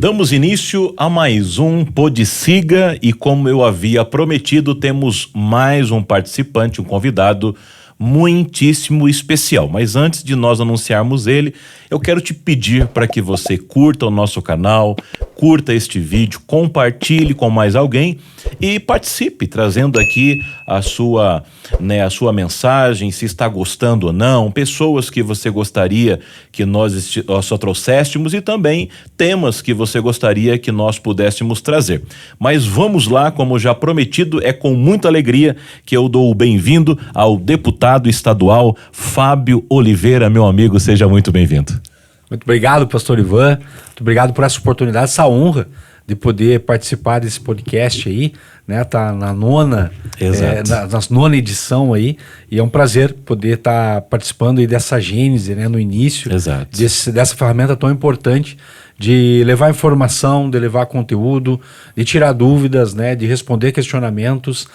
Damos início a mais um Podsiga e, como eu havia prometido, temos mais um participante, um convidado muitíssimo especial. Mas antes de nós anunciarmos ele, eu quero te pedir para que você curta o nosso canal, curta este vídeo, compartilhe com mais alguém e participe, trazendo aqui a sua mensagem, se está gostando ou não, pessoas que você gostaria que nós só trouxéssemos e também temas que você gostaria que nós pudéssemos trazer. Mas vamos lá, como já prometido, é com muita alegria que eu dou o bem-vindo ao deputado estadual Fábio Oliveira. Meu amigo, seja muito bem-vindo. Muito obrigado, pastor Ivan. Muito obrigado por essa oportunidade, essa honra de poder participar desse podcast aí, né? Tá na nona edição aí, e é um prazer poder estar participando aí dessa gênese, né? No início, dessa ferramenta tão importante de levar informação, de levar conteúdo, de tirar dúvidas, né? De responder questionamentos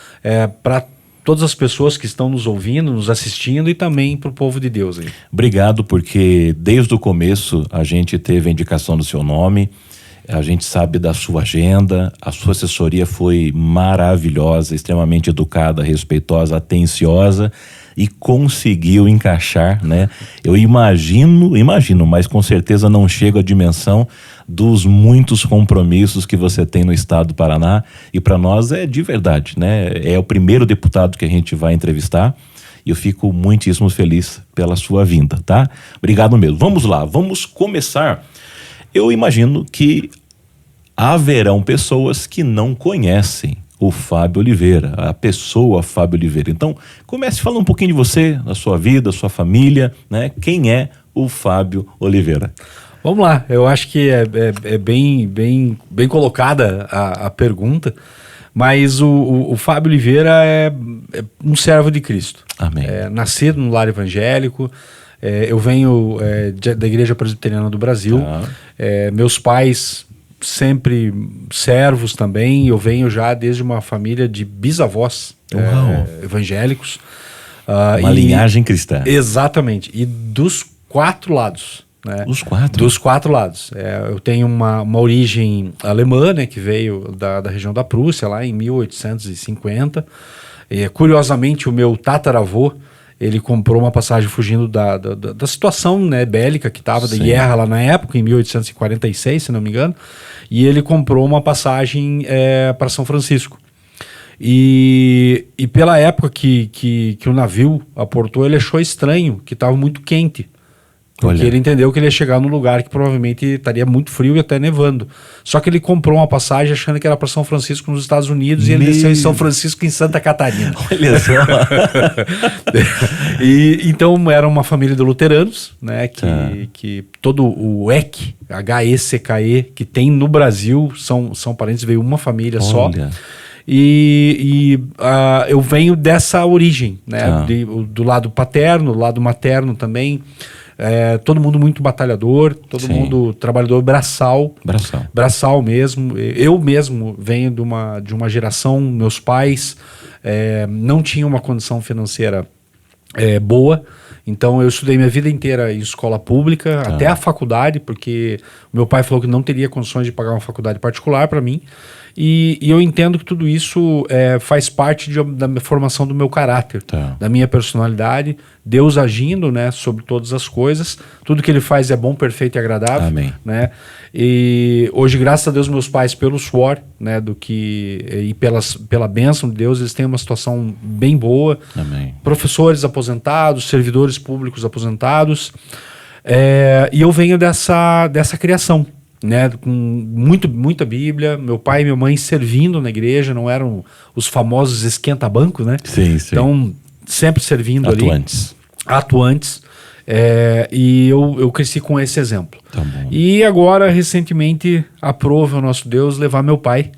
para todas as pessoas que estão nos ouvindo, nos assistindo e também para o povo de Deus aí. Obrigado, porque desde o começo a gente teve a indicação do seu nome, a gente sabe da sua agenda, a sua assessoria foi maravilhosa, extremamente educada, respeitosa, atenciosa e conseguiu encaixar, né? Eu imagino, mas com certeza não chego à dimensão dos muitos compromissos que você tem no estado do Paraná, e para nós é de verdade, né? É o primeiro deputado que a gente vai entrevistar e eu fico muitíssimo feliz pela sua vinda, tá? Obrigado mesmo. Vamos lá, vamos começar. Eu imagino que haverão pessoas que não conhecem o Fábio Oliveira, a pessoa Fábio Oliveira. Então, comece falando um pouquinho de você, da sua vida, da sua família, né? Quem é o Fábio Oliveira? Vamos lá, eu acho que é bem colocada a pergunta, mas o Fábio Oliveira é um servo de Cristo. Amém. Nascido no lar evangélico, eu venho da Igreja Presbiteriana do Brasil, meus pais sempre servos também, eu venho já desde uma família de bisavós evangélicos. Uma linhagem cristã. Exatamente, e dos 4 lados. Né? Os 4? Dos 4 lados. Eu tenho uma origem alemã, né, que veio da região da Prússia, lá em 1850. Curiosamente, o meu tataravô, ele comprou uma passagem fugindo da situação, né, bélica que estava, da guerra lá na época, em 1846, se não me engano, e ele comprou uma passagem para São Francisco. E pela época que o navio aportou, ele achou estranho, que estava muito quente. Porque ele entendeu que ele ia chegar num lugar que provavelmente estaria muito frio e até nevando. Só que ele comprou uma passagem achando que era para São Francisco, nos Estados Unidos, e ele desceu em São Francisco, em Santa Catarina. Olha só! Então era uma família de luteranos, né? Que todo o HECE, H-E-C-K-E, que tem no Brasil, são parentes, veio uma família só. E eu venho dessa origem, né? Do lado paterno, do lado materno também. Todo mundo muito batalhador, todo mundo trabalhador braçal mesmo. Eu mesmo venho de uma geração, meus pais não tinham uma condição financeira boa, então eu estudei minha vida inteira em escola pública, até a faculdade, porque meu pai falou que não teria condições de pagar uma faculdade particular para mim. E eu entendo que tudo isso faz parte da formação do meu caráter, da minha personalidade, Deus agindo, né, sobre todas as coisas. Tudo que ele faz é bom, perfeito e agradável. Amém. Né? E hoje, graças a Deus, meus pais, pelo suor, né, pela bênção de Deus, eles têm uma situação bem boa. Amém. Professores aposentados, servidores públicos aposentados. E eu venho dessa criação, né, com muita Bíblia, meu pai e minha mãe servindo na igreja, não eram os famosos esquenta-banco, né? Sim. Então, sempre servindo atuantes. E eu cresci com esse exemplo. Tá bom. E agora, recentemente, aprove o nosso Deus levar meu pai.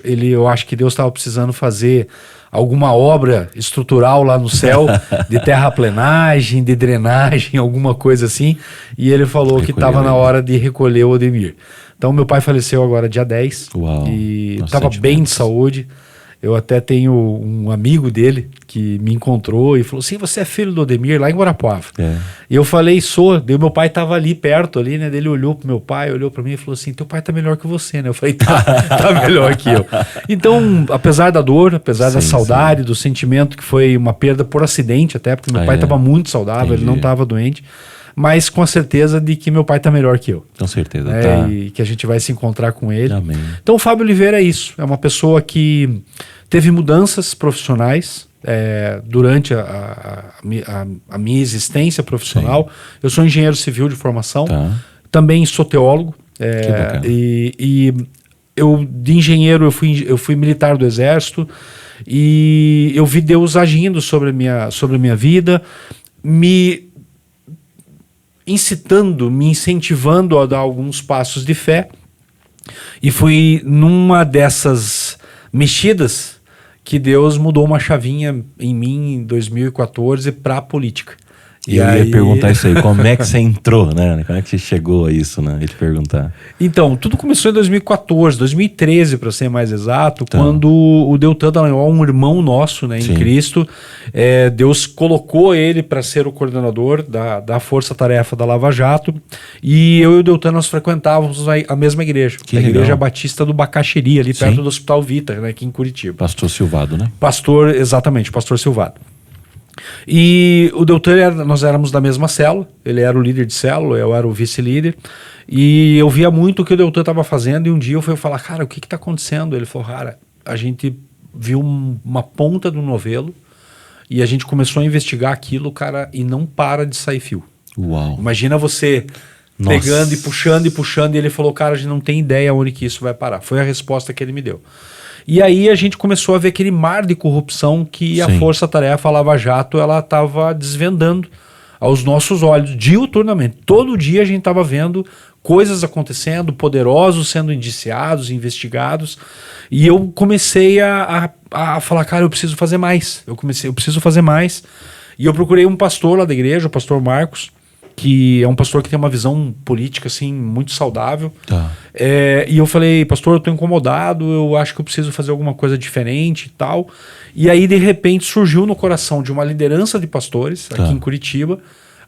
Eu acho que Deus estava precisando fazer alguma obra estrutural lá no céu, de terraplenagem, de drenagem, alguma coisa assim, e ele falou que estava na hora de recolher o Odemir. Então meu pai faleceu agora dia 10, e estava bem de saúde, Eu até tenho um amigo dele que me encontrou e falou assim, você é filho do Odemir, lá em Guarapuava. E eu falei, sou. Daí meu pai tava ali perto, ali, né? Ele olhou pro meu pai, olhou pra mim e falou assim, teu pai tá melhor que você, né? Eu falei, tá melhor que eu. Então, apesar da dor, apesar da saudade, do sentimento que foi uma perda por acidente até, porque meu pai tava muito saudável, ele não tava doente, mas com a certeza de que meu pai tá melhor que eu. Com certeza, tá. E que a gente vai se encontrar com ele. Amém. Então o Fábio Oliveira é isso, é uma pessoa que teve mudanças profissionais durante a minha existência profissional. Eu sou engenheiro civil de formação, também sou teólogo, e eu de engenheiro eu fui militar do Exército, e eu vi Deus agindo sobre a minha vida, me incitando, me incentivando a dar alguns passos de fé, e foi numa dessas mexidas que Deus mudou uma chavinha em mim em 2014 para a política. E eu ia perguntar isso aí, como é que você entrou, né? Como é que você chegou a isso, né? Eu ia te perguntar. Então, tudo começou em 2014, 2013 para ser mais exato, quando o Deltan Dallagnol, um irmão nosso, né, em Cristo, Deus colocou ele para ser o coordenador da Força Tarefa da Lava Jato, e eu e o Deltan nós frequentávamos a mesma igreja, a Igreja Batista do Bacaxeri, ali perto do Hospital Vita, né, aqui em Curitiba. Pastor Silvado, né? Exatamente, Pastor Silvado. E o Deltan, nós éramos da mesma célula, ele era o líder de célula, eu era o vice-líder, e eu via muito o que o Deltan estava fazendo, e um dia eu fui falar, cara, o que está acontecendo? Ele falou, cara, a gente viu uma ponta do novelo, e a gente começou a investigar aquilo, cara, e não para de sair fio. Uau. Imagina você pegando e puxando, e ele falou, cara, a gente não tem ideia onde que isso vai parar. Foi a resposta que ele me deu. E aí a gente começou a ver aquele mar de corrupção que a Força Tarefa, a Lava Jato, ela estava desvendando aos nossos olhos, diuturnamente. Todo dia a gente estava vendo coisas acontecendo, poderosos sendo indiciados, investigados, e eu comecei a falar, cara, eu preciso fazer mais. Eu preciso fazer mais. E eu procurei um pastor lá da igreja, o pastor Marcos, que é um pastor que tem uma visão política assim muito saudável. E eu falei, pastor, eu tô incomodado, eu acho que eu preciso fazer alguma coisa diferente e tal. E aí de repente surgiu no coração de uma liderança de pastores aqui em Curitiba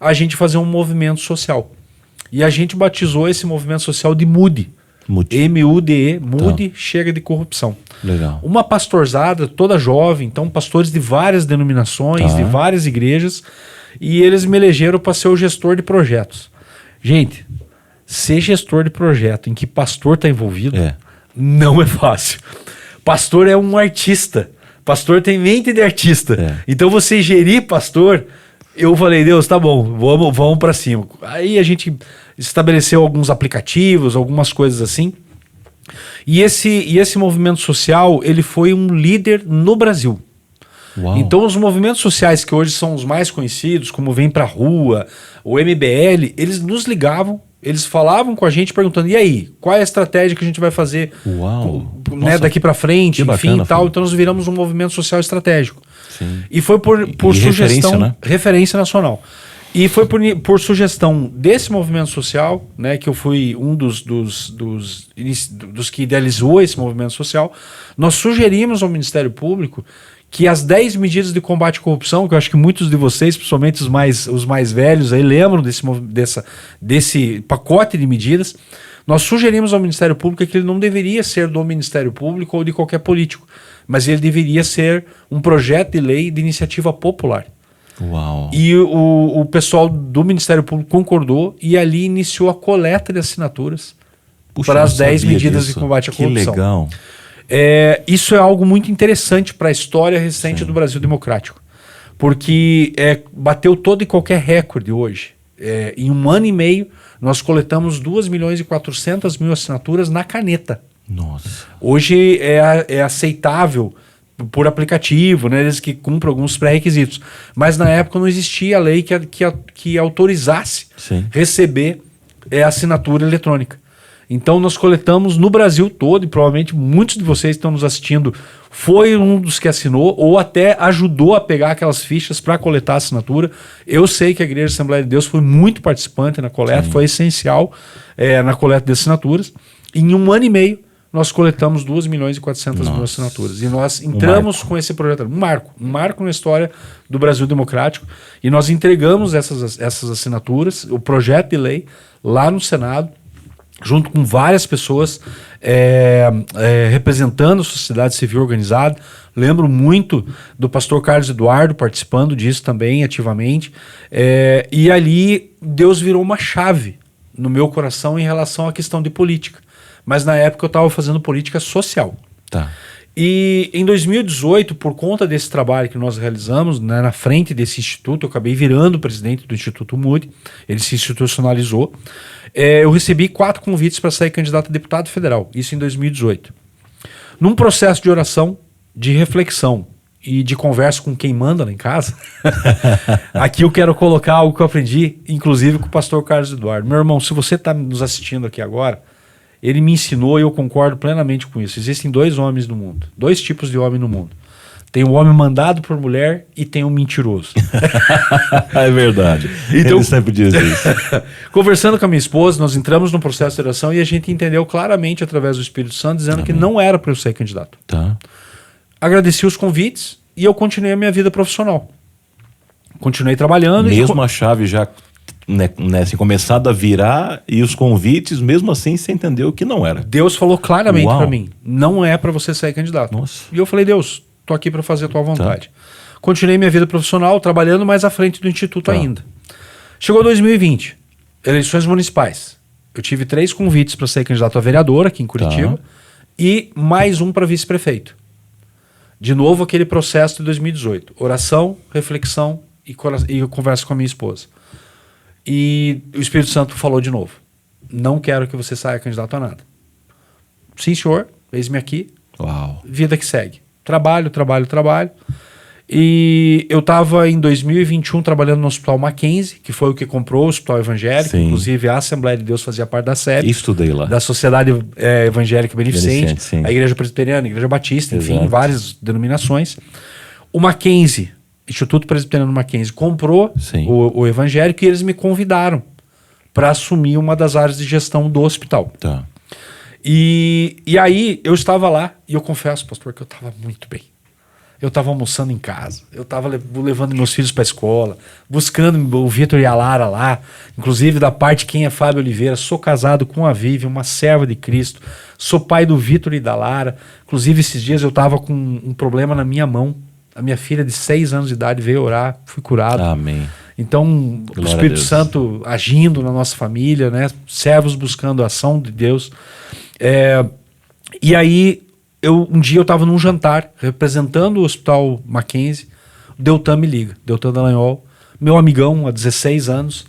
a gente fazer um movimento social. E a gente batizou esse movimento social de MUDE. M-U-D-E, MUDE, Chega de Corrupção. Legal. Uma pastorzada toda jovem, então pastores de várias denominações, de várias igrejas, e eles me elegeram para ser o gestor de projetos. Gente, ser gestor de projeto em que pastor está envolvido não é fácil. Pastor é um artista. Pastor tem mente de artista. Então você gerir pastor, eu falei, Deus, tá bom, vamos para cima. Aí a gente estabeleceu alguns aplicativos, algumas coisas assim. E esse movimento social, ele foi um líder no Brasil. Uau. Então os movimentos sociais que hoje são os mais conhecidos, como Vem Pra Rua, o MBL, eles nos ligavam, eles falavam com a gente perguntando, e aí, qual é a estratégia que a gente vai fazer daqui pra frente, enfim e tal. Então nós viramos um movimento social estratégico. E foi por sugestão, né? referência nacional. E foi por sugestão desse movimento social, né, que eu fui um dos que idealizou esse movimento social, nós sugerimos ao Ministério Público que as 10 medidas de combate à corrupção, que eu acho que muitos de vocês, principalmente os mais velhos, aí lembram desse pacote de medidas, nós sugerimos ao Ministério Público que ele não deveria ser do Ministério Público ou de qualquer político, mas ele deveria ser um projeto de lei de iniciativa popular. Uau. E o pessoal do Ministério Público concordou e ali iniciou a coleta de assinaturas para as 10 medidas de combate à corrupção. Que legal. Isso é algo muito interessante para a história recente do Brasil democrático, porque bateu todo e qualquer recorde hoje. Em 1 ano e meio, nós coletamos 2.400.000 assinaturas na caneta. Nossa. Hoje é aceitável por aplicativo, né, eles que cumprem alguns pré-requisitos. Mas na época não existia a lei que autorizasse receber assinatura eletrônica. Então nós coletamos no Brasil todo, e provavelmente muitos de vocês que estão nos assistindo foi um dos que assinou ou até ajudou a pegar aquelas fichas para coletar a assinatura. Eu sei que a Igreja Assembleia de Deus foi muito participante na coleta, foi essencial na coleta de assinaturas. Em 1 ano e meio nós coletamos 2.400.000 assinaturas. E nós entramos com esse projeto, um marco na história do Brasil Democrático, e nós entregamos essas assinaturas, o projeto de lei, lá no Senado, junto com várias pessoas representando a sociedade civil organizada. Lembro muito do pastor Carlos Eduardo participando disso também ativamente. E ali Deus virou uma chave no meu coração em relação à questão de política. Mas na época eu estava fazendo política social. Tá. E em 2018, por conta desse trabalho que nós realizamos, né, na frente desse instituto, eu acabei virando presidente do Instituto Moody, ele se institucionalizou. Eu recebi 4 convites para sair candidato a deputado federal, isso em 2018. Num processo de oração, de reflexão e de conversa com quem manda lá em casa, aqui eu quero colocar algo que eu aprendi, inclusive com o pastor Carlos Eduardo. Meu irmão, se você está nos assistindo aqui agora, ele me ensinou e eu concordo plenamente com isso. Existem 2 homens no mundo, 2 tipos de homem no mundo. Tem o homem mandado por mulher e tem o mentiroso. É verdade. Então, ele sempre diz isso. Conversando com a minha esposa, nós entramos num processo de oração e a gente entendeu claramente através do Espírito Santo, dizendo que não era para eu ser candidato. Tá. Agradeci os convites e eu continuei a minha vida profissional. Continuei trabalhando. Mesmo a chave já assim, começado a virar e os convites, mesmo assim, você entendeu que não era. Deus falou claramente para mim, não é para você sair candidato. Nossa. E eu falei, Deus, tô aqui para fazer a tua vontade. Tá. Continuei minha vida profissional, trabalhando mais à frente do Instituto ainda. Chegou 2020, eleições municipais. Eu tive 3 convites para ser candidato a vereador aqui em Curitiba e mais um para vice-prefeito. De novo aquele processo de 2018. Oração, reflexão e conversa com a minha esposa. E o Espírito Santo falou de novo. Não quero que você saia candidato a nada. Sim, senhor. Eis-me aqui. Uau. Vida que segue. Trabalho. E eu estava em 2021 trabalhando no Hospital Mackenzie, que foi o que comprou o Hospital Evangélico. Sim. Inclusive a Assembleia de Deus fazia parte da SEB. Estudei lá. Da Sociedade Evangélica Beneficente, a Igreja Presbiteriana, a Igreja Batista, enfim, exato, várias denominações. O Mackenzie, Instituto Presbiteriano Mackenzie, comprou o Evangélico e eles me convidaram para assumir uma das áreas de gestão do hospital. Tá. E aí eu estava lá e eu confesso, pastor, que eu estava muito bem. Eu estava almoçando em casa, eu estava levando meus filhos para a escola, buscando o Vitor e a Lara lá, inclusive da parte quem é Fábio Oliveira. Sou casado com a Vivi, uma serva de Cristo, sou pai do Vitor e da Lara. Inclusive esses dias eu estava com um problema na minha mão, a minha filha de 6 anos de idade veio orar, fui curado. Amém. Então o Espírito Santo agindo na nossa família, né? Servos buscando a ação de Deus. E aí um dia eu estava num jantar representando o Hospital Mackenzie, o Deltan me liga, Deltan Dallagnol, meu amigão há 16 anos,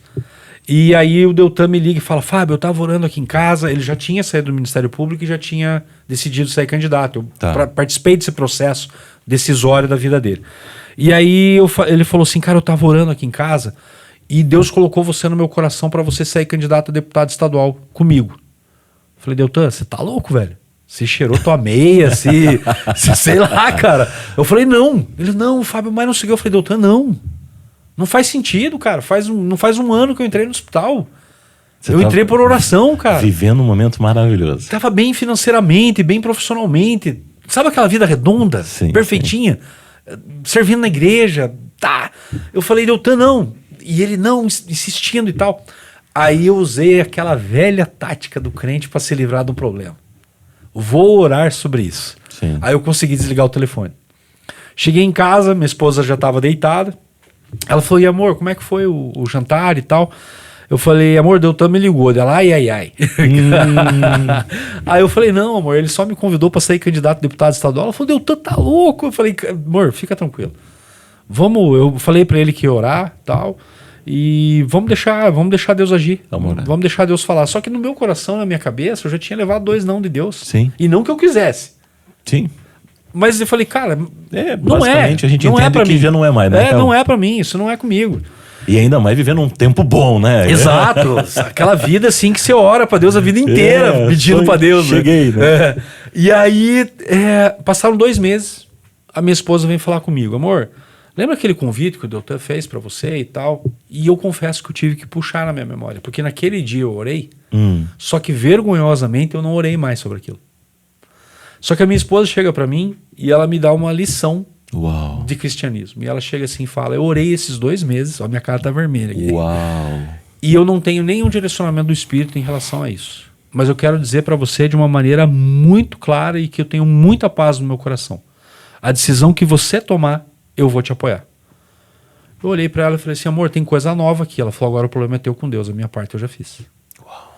e aí o Deltan me liga e fala, Fábio, eu estava orando aqui em casa. Ele já tinha saído do Ministério Público e já tinha decidido sair candidato. Eu participei desse processo decisório da vida dele. E aí ele falou assim, cara, eu estava orando aqui em casa e Deus colocou você no meu coração para você sair candidato a deputado estadual comigo. Eu falei, Deltan, você tá louco, velho? Você cheirou tua meia, sei lá, cara. Eu falei, não. Ele, não, Fábio, mas não sei o que. Eu falei, Deltan, não faz sentido, cara. Não faz um ano que eu entrei no hospital. Eu entrei por oração, cara. Vivendo um momento maravilhoso. Tava bem financeiramente, bem profissionalmente. Sabe aquela vida redonda, sim, perfeitinha? Sim. Servindo na igreja, tá. Eu falei, Deltan, não. E ele, não, insistindo e tal. Aí eu usei aquela velha tática do crente para se livrar do problema. Vou orar sobre isso. Sim. Aí eu consegui desligar o telefone. Cheguei em casa, minha esposa já estava deitada. Ela falou, e amor, como é que foi o jantar e tal? Eu falei, amor, Deltan me ligou. Ela, ai. Aí eu falei, não, amor, ele só me convidou para sair candidato a deputado estadual. Ela falou, Deltan, tá louco? Eu falei, amor, fica tranquilo. Eu falei para ele que ia orar e tal. E vamos deixar Deus agir. Vamos deixar Deus falar. Só que no meu coração, na minha cabeça, eu já tinha levado 2 não de Deus. Sim. E não que eu quisesse. Sim. Mas eu falei, cara, não é. A gente não entende que já não é mais, né? Não é pra mim, isso não é comigo. E ainda mais vivendo um tempo bom, né? Exato. Aquela vida assim que você ora pra Deus a vida inteira, pedindo pra Deus. Cheguei, né? E aí, passaram 2 meses, a minha esposa vem falar comigo, amor, lembra aquele convite que o Deltan fez pra você e tal? E eu confesso que eu tive que puxar na minha memória, porque naquele dia eu orei, só que vergonhosamente eu não orei mais sobre aquilo. Só que a minha esposa chega para mim e ela me dá uma lição Uau. de cristianismo. E ela chega assim e fala, eu orei esses 2 meses, ó, minha cara tá vermelha aqui. Uau. E eu não tenho nenhum direcionamento do Espírito em relação a isso. Mas eu quero dizer para você de uma maneira muito clara e que eu tenho muita paz no meu coração. A decisão que você tomar, eu vou te apoiar. Eu olhei para ela e falei assim, amor, tem coisa nova aqui. Ela falou, agora o problema é teu com Deus, a minha parte eu já fiz. Uau.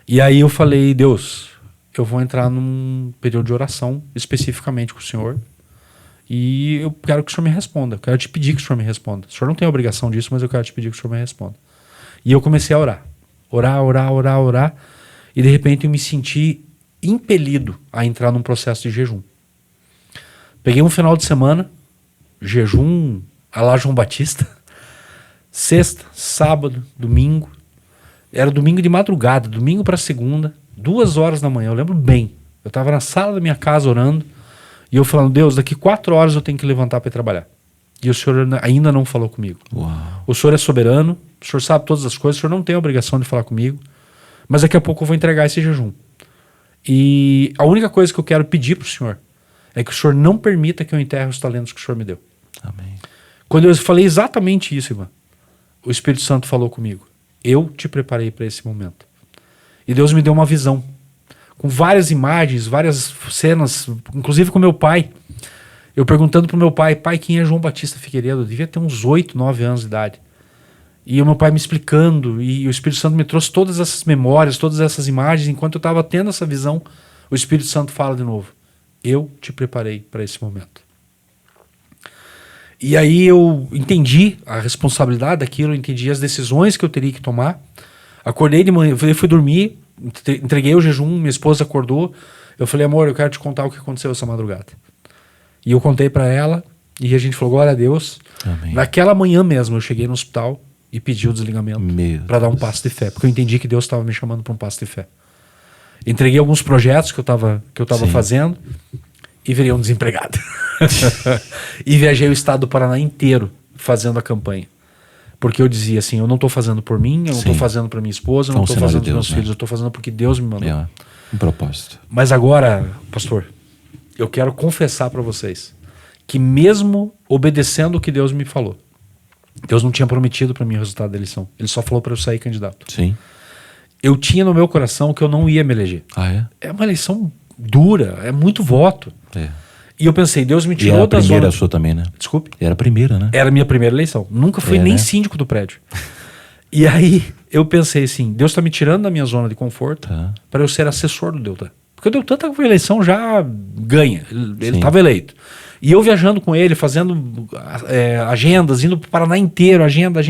E aí eu falei, Deus, eu vou entrar num período de oração especificamente com o Senhor e eu quero que o Senhor me responda. Eu quero te pedir que o Senhor me responda. O Senhor não tem a obrigação disso, mas eu quero te pedir que o Senhor me responda. E eu comecei a orar. Orar. E de repente eu me senti impelido a entrar num processo de jejum. Peguei um final de semana, jejum à la João Batista, sexta, sábado, domingo. Era domingo de madrugada, domingo para segunda, 2 horas da manhã, eu lembro bem. Eu estava na sala da minha casa orando e eu falando, Deus, daqui 4 horas eu tenho que levantar para ir trabalhar. E o Senhor ainda não falou comigo. Uau. O Senhor é soberano, o Senhor sabe todas as coisas, o Senhor não tem a obrigação de falar comigo, mas daqui a pouco eu vou entregar esse jejum. E a única coisa que eu quero pedir para o Senhor é que o Senhor não permita que eu enterre os talentos que o Senhor me deu. Amém. Quando eu falei exatamente isso, Ivan, o Espírito Santo falou comigo. Eu te preparei para esse momento. E Deus me deu uma visão, com várias imagens, várias cenas, inclusive com meu pai. Eu perguntando pro meu pai, quem é João Batista Figueiredo? Eu devia ter uns 8, 9 anos de idade. E o meu pai me explicando, e o Espírito Santo me trouxe todas essas memórias, todas essas imagens. Enquanto eu estava tendo essa visão, o Espírito Santo fala de novo. Eu te preparei para esse momento. E aí eu entendi a responsabilidade daquilo, eu entendi as decisões que eu teria que tomar. Acordei de manhã, fui dormir, entreguei o jejum, minha esposa acordou. Eu falei, amor, eu quero te contar o que aconteceu essa madrugada. E eu contei para ela, e a gente falou, glória a Deus. Amém. Naquela manhã mesmo, eu cheguei no hospital e pedi o desligamento para dar um passo de fé, porque eu entendi que Deus estava me chamando para um passo de fé. Entreguei alguns projetos que eu estava fazendo e virei um desempregado. E viajei o estado do Paraná inteiro fazendo a campanha. Porque eu dizia assim, eu não estou fazendo por mim, eu não estou fazendo para minha esposa, eu não estou fazendo para meus filhos, eu estou fazendo porque Deus me mandou. É um propósito. Mas agora, pastor, eu quero confessar para vocês que mesmo obedecendo o que Deus me falou, Deus não tinha prometido para mim o resultado da eleição. Ele só falou para eu sair candidato. Sim. Eu tinha no meu coração que eu não ia me eleger. Ah, é? É uma eleição dura, é muito voto. É. E eu pensei, Deus me tirou e era da a primeira zona... sua também, né? Desculpe. Era a primeira, né? Era a minha primeira eleição. Nunca fui nem né? síndico do prédio. E aí eu pensei assim, Deus está me tirando da minha zona de conforto para eu ser assessor do Deltan. Porque o Deltan estava com a eleição já ganha. Ele estava eleito. E eu viajando com ele, fazendo agendas, indo para o Paraná inteiro, agenda.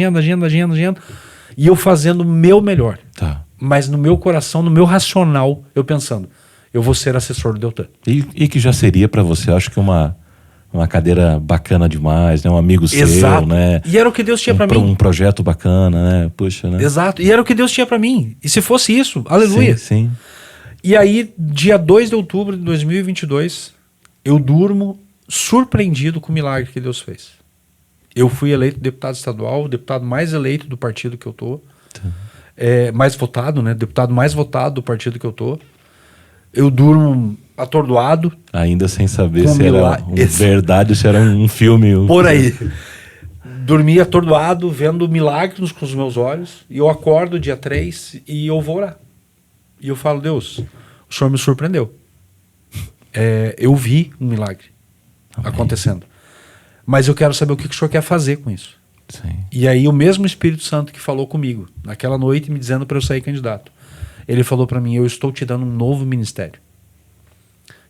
E eu fazendo o meu melhor. Tá. Mas no meu coração, no meu racional, eu pensando, eu vou ser assessor do Deltan. E que já seria para você, acho que uma cadeira bacana demais, né? Um amigo seu, né? E era o que Deus tinha para mim. Um projeto bacana, né? Puxa, né? Exato. E era o que Deus tinha para mim. E se fosse isso, aleluia. Sim. E aí, dia 2 de outubro de 2022, eu durmo surpreendido com o milagre que Deus fez. Eu fui eleito deputado estadual, o deputado mais eleito do partido que eu tô. Mais votado, né? Deputado mais votado do partido que eu tô. Eu durmo atordoado. Ainda sem saber se era verdade ou se era um filme. Por aí. Dormi atordoado, vendo milagres com os meus olhos. E eu acordo dia 3 e eu vou orar. E eu falo, Deus, o Senhor me surpreendeu. Eu vi um milagre acontecendo. Mas eu quero saber o que o Senhor quer fazer com isso. Sim. E aí o mesmo Espírito Santo que falou comigo naquela noite me dizendo para eu sair candidato, ele falou para mim, eu estou te dando um novo ministério.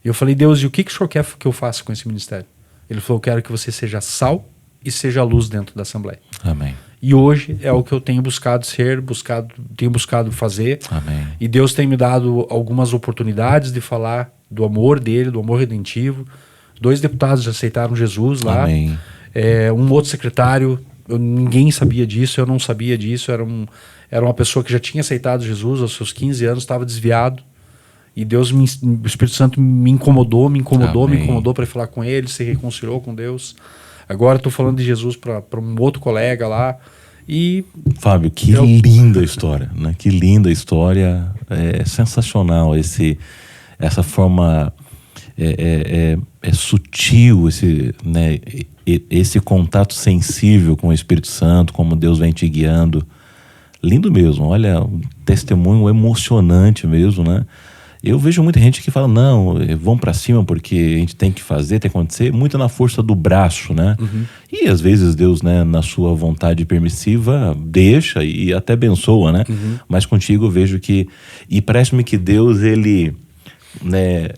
E eu falei, Deus, e o que o Senhor quer que eu faça com esse ministério? Ele falou, eu quero que você seja sal e seja luz dentro da Assembleia. Amém. E hoje é o que eu tenho buscado ser, tenho buscado fazer. Amém. E Deus tem me dado algumas oportunidades de falar do amor dele, do amor redentivo. 2 deputados já aceitaram Jesus lá. Amém. Um outro secretário, ninguém sabia disso, eu não sabia disso. Era uma pessoa que já tinha aceitado Jesus aos seus 15 anos, estava desviado. E Deus, o Espírito Santo me incomodou para falar com ele, se reconciliou com Deus. Agora estou falando de Jesus para um outro colega lá. E Fábio, que linda história, né? Que linda história, é sensacional essa forma é sutil esse contato sensível com o Espírito Santo, como Deus vem te guiando. Lindo mesmo, olha, um testemunho emocionante mesmo, né? Eu vejo muita gente que fala, não, vamos para cima porque a gente tem que fazer, tem que acontecer, muito na força do braço, né? E às vezes Deus, né, na sua vontade permissiva, deixa e até abençoa, né? Mas contigo eu vejo que, e parece-me que Deus, ele é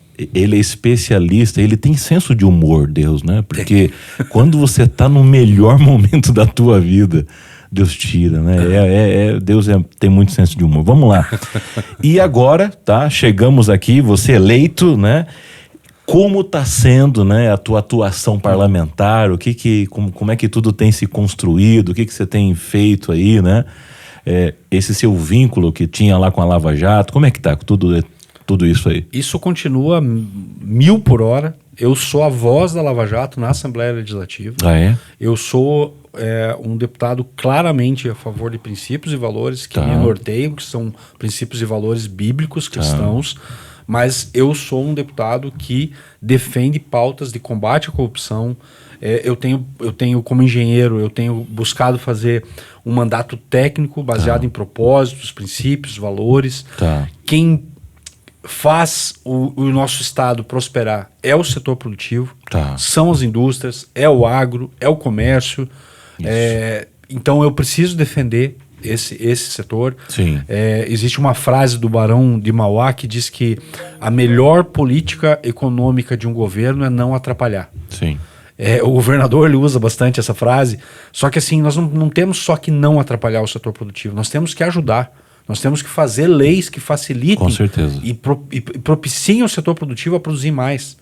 especialista, ele tem senso de humor, Deus, né? Porque quando você está no melhor momento da tua vida, Deus tira, né? Deus tem muito senso de humor. Vamos lá. E agora, tá? Chegamos aqui, você eleito, né? Como está sendo, né, a tua atuação parlamentar? Como é que tudo tem se construído? O que você tem feito aí, né? Esse seu vínculo que tinha lá com a Lava Jato, como é que tá tudo isso aí? Isso continua 1000 por hora. Eu sou a voz da Lava Jato na Assembleia Legislativa. Ah, é? Eu sou um deputado claramente a favor de princípios e valores que me norteiam, que são princípios e valores bíblicos cristãos, mas eu sou um deputado que defende pautas de combate à corrupção. Eu tenho como engenheiro, eu tenho buscado fazer um mandato técnico baseado em propósitos, princípios, valores. Quem faz o nosso estado prosperar é o setor produtivo, são as indústrias, é o agro, é o comércio. Então eu preciso defender esse setor. Existe uma frase do Barão de Mauá que diz que a melhor política econômica de um governo é não atrapalhar. O governador, ele usa bastante essa frase, só que assim, nós não temos só que não atrapalhar o setor produtivo, nós temos que ajudar. Nós temos que fazer leis que facilitem com certeza. E propiciem o setor produtivo a produzir mais.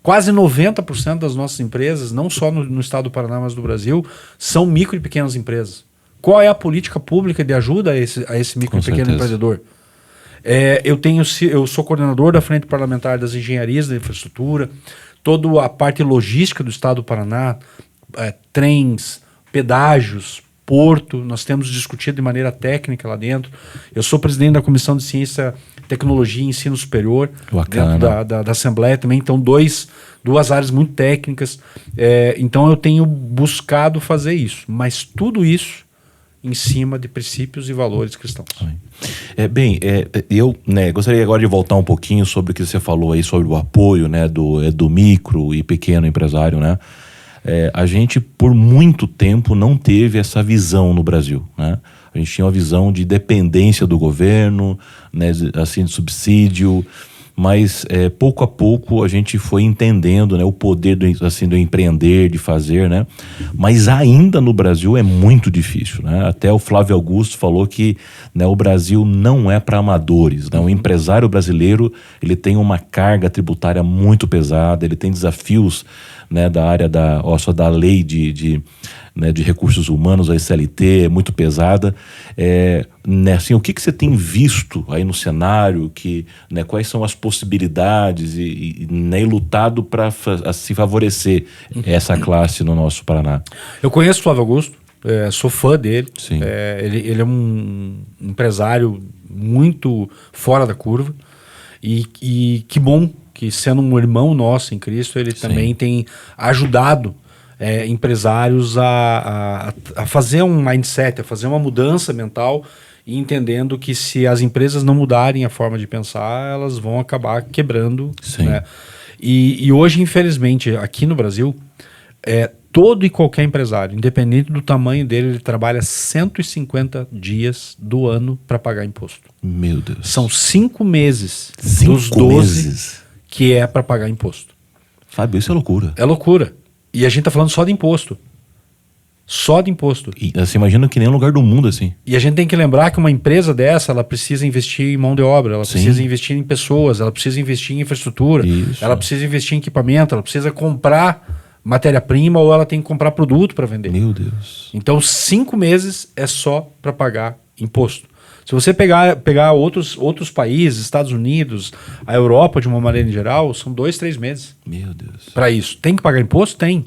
Quase 90% das nossas empresas, não só no estado do Paraná, mas do Brasil, são micro e pequenas empresas. Qual é a política pública de ajuda a esse micro e pequeno empreendedor? Eu sou coordenador da Frente Parlamentar das Engenharias da Infraestrutura, toda a parte logística do estado do Paraná, trens, pedágios, porto, nós temos discutido de maneira técnica lá dentro. Eu sou presidente da Comissão de Ciência, Tecnologia e Ensino Superior, dentro da Assembleia também, então duas áreas muito técnicas. Então eu tenho buscado fazer isso, mas tudo isso em cima de princípios e valores cristãos. Eu gostaria agora de voltar um pouquinho sobre o que você falou aí, sobre o apoio, né, do micro e pequeno empresário, né? A gente por muito tempo não teve essa visão no Brasil, né? A gente tinha uma visão de dependência do governo, né, assim, de subsídio, mas pouco a pouco a gente foi entendendo, né, o poder do empreender, de fazer, né? Mas ainda no Brasil é muito difícil, né? Até o Flávio Augusto falou que, né, o Brasil não é para amadores, né? O empresário brasileiro, ele tem uma carga tributária muito pesada, ele tem desafios, né, da área da lei de recursos humanos, a SLT, é muito pesada. Assim, o que você tem visto aí no cenário, quais são as possibilidades e lutado para se favorecer essa classe no nosso Paraná? Eu conheço o Flávio Augusto, sou fã dele. Ele é um empresário muito fora da curva e que bom que, sendo um irmão nosso em Cristo, ele também tem ajudado empresários a fazer um mindset, a fazer uma mudança mental, e entendendo que se as empresas não mudarem a forma de pensar, elas vão acabar quebrando. Né? E hoje, infelizmente, aqui no Brasil, todo e qualquer empresário, independente do tamanho dele, ele trabalha 150 dias do ano para pagar imposto. Meu Deus. São 5 meses dos 12 que é para pagar imposto. Fábio, isso é loucura. É loucura. E a gente tá falando só de imposto. Só de imposto. E você imagina que nem lugar do mundo assim. E a gente tem que lembrar que uma empresa dessa, ela precisa investir em mão de obra, ela precisa investir em pessoas, ela precisa investir em infraestrutura, ela precisa investir em equipamento, ela precisa comprar matéria-prima ou ela tem que comprar produto para vender. Meu Deus. Então 5 meses é só para pagar imposto. Se você pegar outros países, Estados Unidos, a Europa de uma maneira em geral, são 2, 3 meses. Meu Deus. Para isso. Tem que pagar imposto? Tem.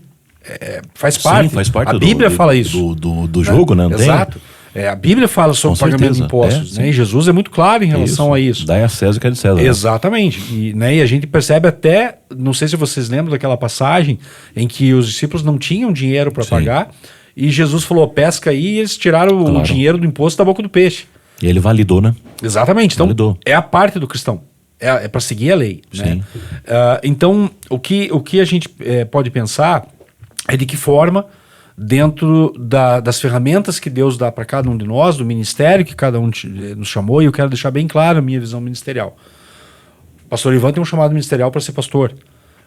Faz parte. Sim, faz parte. A Bíblia fala isso. Do jogo, né? Não Exato. A Bíblia fala sobre Com pagamento de certeza. impostos, né? E Jesus é muito claro em relação a isso. Dai a César o que é de César. Né? Exatamente. E a gente percebe até, não sei se vocês lembram daquela passagem em que os discípulos não tinham dinheiro para pagar e Jesus falou, pesca aí, e eles tiraram o dinheiro do imposto da boca do peixe. E ele validou, né? Exatamente. Então, validou. é a parte do cristão. É para seguir a lei. Né? Então, o que a gente pode pensar é de que forma, dentro das ferramentas que Deus dá para cada um de nós, do ministério que cada um nos chamou, e eu quero deixar bem claro a minha visão ministerial. O pastor Ivan tem um chamado ministerial para ser pastor.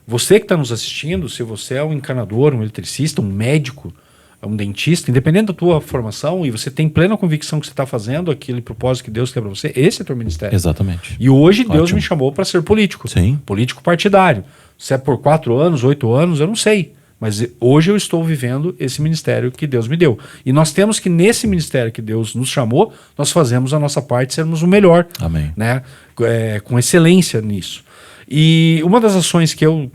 Você que está nos assistindo, se você é um encanador, um eletricista, um médico, um dentista, independente da tua formação, e você tem plena convicção que você está fazendo aquele propósito que Deus quer para você, esse é o teu ministério. Exatamente. E hoje Deus me chamou para ser político. Sim. Político partidário. Se é por 4 anos, 8 anos, eu não sei. Mas hoje eu estou vivendo esse ministério que Deus me deu. E nós temos que, nesse ministério que Deus nos chamou, nós fazemos a nossa parte, sermos o melhor. Amém. Né? Com excelência nisso. E uma das ações que eu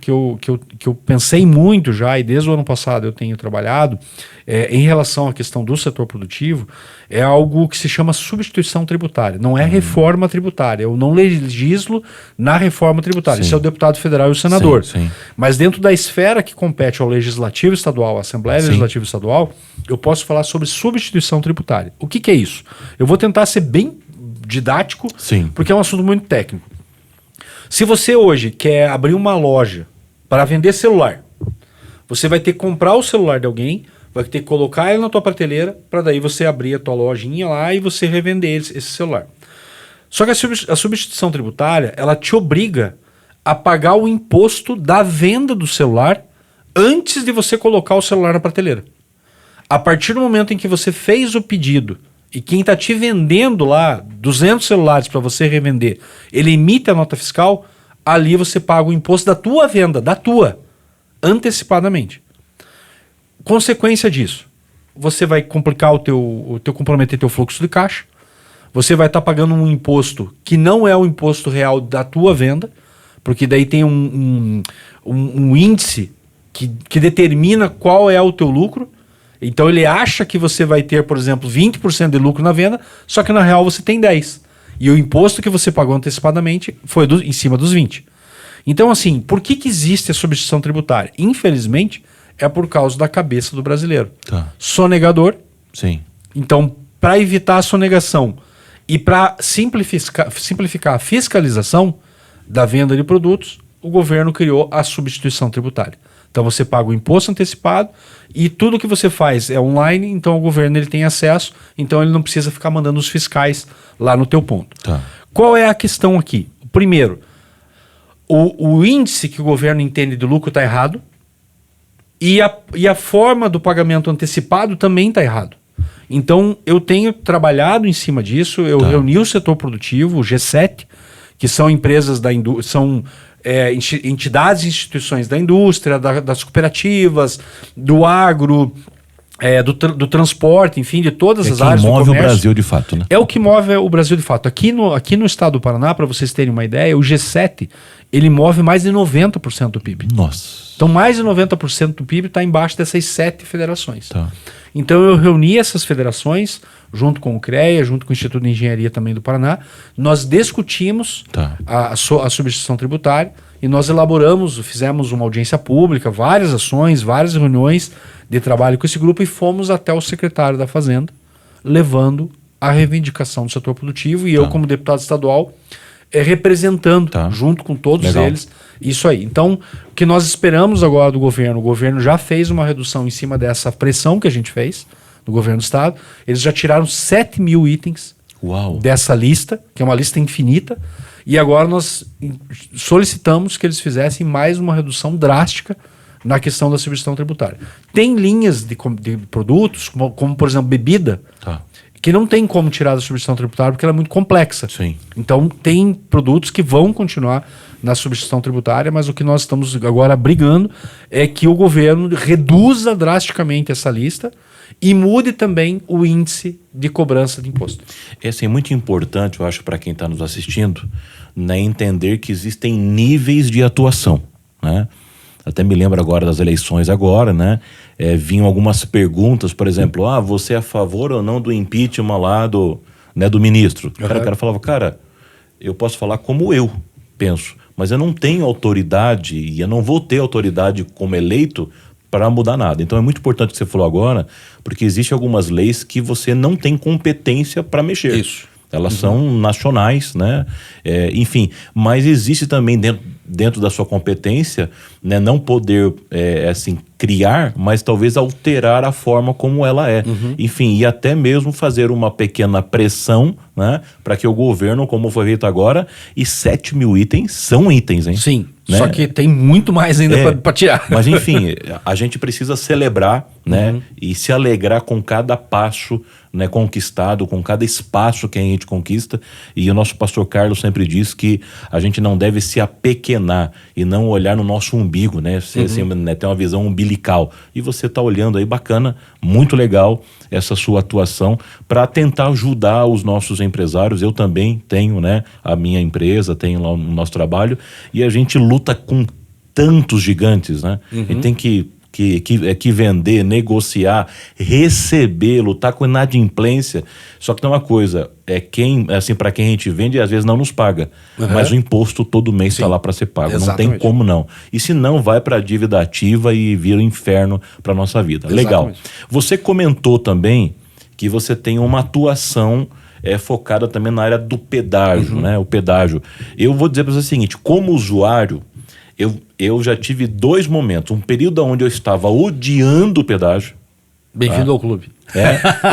pensei muito já, e desde o ano passado eu tenho trabalhado, em relação à questão do setor produtivo, é algo que se chama substituição tributária. Não é reforma tributária. Eu não legislo na reforma tributária. Sim. Isso é o deputado federal e o senador. Sim. Mas dentro da esfera que compete ao Legislativo Estadual, à Assembleia Legislativa Estadual, eu posso falar sobre substituição tributária. O que é isso? Eu vou tentar ser bem didático, porque é um assunto muito técnico. Se você hoje quer abrir uma loja para vender celular, você vai ter que comprar o celular de alguém, vai ter que colocar ele na tua prateleira, para daí você abrir a tua lojinha lá e você revender esse celular. Só que a substituição tributária, ela te obriga a pagar o imposto da venda do celular antes de você colocar o celular na prateleira. A partir do momento em que você fez o pedido e quem está te vendendo lá 200 celulares para você revender, ele emite a nota fiscal, ali você paga o imposto da tua venda, antecipadamente. Consequência disso, você vai complicar comprometer teu fluxo de caixa, você vai estar pagando um imposto que não é o imposto real da tua venda, porque daí tem um índice que determina qual é o teu lucro. Então ele acha que você vai ter, por exemplo, 20% de lucro na venda, só que na real você tem 10%. E o imposto que você pagou antecipadamente foi em cima dos 20%. Então assim, por que existe a substituição tributária? Infelizmente, é por causa da cabeça do brasileiro. Sonegador. Sim. Então, para evitar a sonegação e para simplificar a fiscalização da venda de produtos, o governo criou a substituição tributária. Então você paga o imposto antecipado e tudo que você faz é online, então o governo ele tem acesso, então ele não precisa ficar mandando os fiscais lá no teu ponto. Qual é a questão aqui? Primeiro, o índice que o governo entende de lucro está errado e a forma do pagamento antecipado também está errado. Então eu tenho trabalhado em cima disso, eu reuni o setor produtivo, o G7, que são empresas da indústria, são entidades e instituições da indústria, das cooperativas, do agro, do transporte, enfim, de todas as áreas do comércio. É o que move o Brasil de fato, né? É o que move o Brasil de fato. Aqui no estado do Paraná, para vocês terem uma ideia, o G7, ele move mais de 90% do PIB. Nossa. Então mais de 90% do PIB está embaixo dessas 7 federações. Então eu reuni essas federações, junto com o CREA, junto com o Instituto de Engenharia também do Paraná, nós discutimos a substituição tributária e nós fizemos uma audiência pública, várias ações, várias reuniões de trabalho com esse grupo e fomos até o secretário da Fazenda, levando a reivindicação do setor produtivo e eu como deputado estadual representando, junto com todos eles, isso aí. Então, o que nós esperamos agora do governo, o governo já fez uma redução em cima dessa pressão que a gente fez, do governo do estado, eles já tiraram 7 mil itens dessa lista, que é uma lista infinita, e agora nós solicitamos que eles fizessem mais uma redução drástica na questão da substituição tributária. Tem linhas de produtos, como por exemplo bebida, que não tem como tirar da substituição tributária porque ela é muito complexa. Então tem produtos que vão continuar na substituição tributária, mas o que nós estamos agora brigando é que o governo reduza drasticamente essa lista e mude também o índice de cobrança de imposto. É assim, muito importante, eu acho, para quem está nos assistindo, né, entender que existem níveis de atuação, né? até me lembro agora das eleições agora, né? Vinham algumas perguntas, por exemplo, você é a favor ou não do impeachment lá do ministro? O cara falava, cara, eu posso falar como eu penso, mas eu não tenho autoridade e eu não vou ter autoridade como eleito para mudar nada. Então é muito importante o que você falou agora, porque existem algumas leis que você não tem competência para mexer. Isso. Elas são nacionais, né? Enfim, mas existe também dentro da sua competência, né, não poder assim, criar, mas talvez alterar a forma como ela é. Enfim, e até mesmo fazer uma pequena pressão, né, para que o governo, como foi feito agora, e 7 mil itens são itens, hein? Sim, né? Só que tem muito mais ainda para tirar. Mas enfim, a gente precisa celebrar, né, e se alegrar com cada passo, né, conquistado, com cada espaço que a gente conquista. E o nosso pastor Carlos sempre diz que a gente não deve se apequenar e não olhar no nosso umbigo, né? Assim, né, ter uma visão umbilical. E você está olhando aí, bacana, muito legal essa sua atuação para tentar ajudar os nossos empresários. Eu também tenho, né, a minha empresa, tenho lá o nosso trabalho, e a gente luta com tantos gigantes, né? A gente tem que vender, negociar, receber, lutar com inadimplência. Só que tem uma coisa, assim, para quem a gente vende, às vezes não nos paga, mas o imposto todo mês está lá para ser pago. Exatamente. Não tem como não. E se não, vai para a dívida ativa e vira um inferno para nossa vida. Exatamente. Legal. Você comentou também que você tem uma atuação focada também na área do pedágio, né? O pedágio. Eu vou dizer para você o seguinte, como usuário, eu já tive 2 momentos. Um período onde eu estava odiando o pedágio. Bem-vindo ao clube.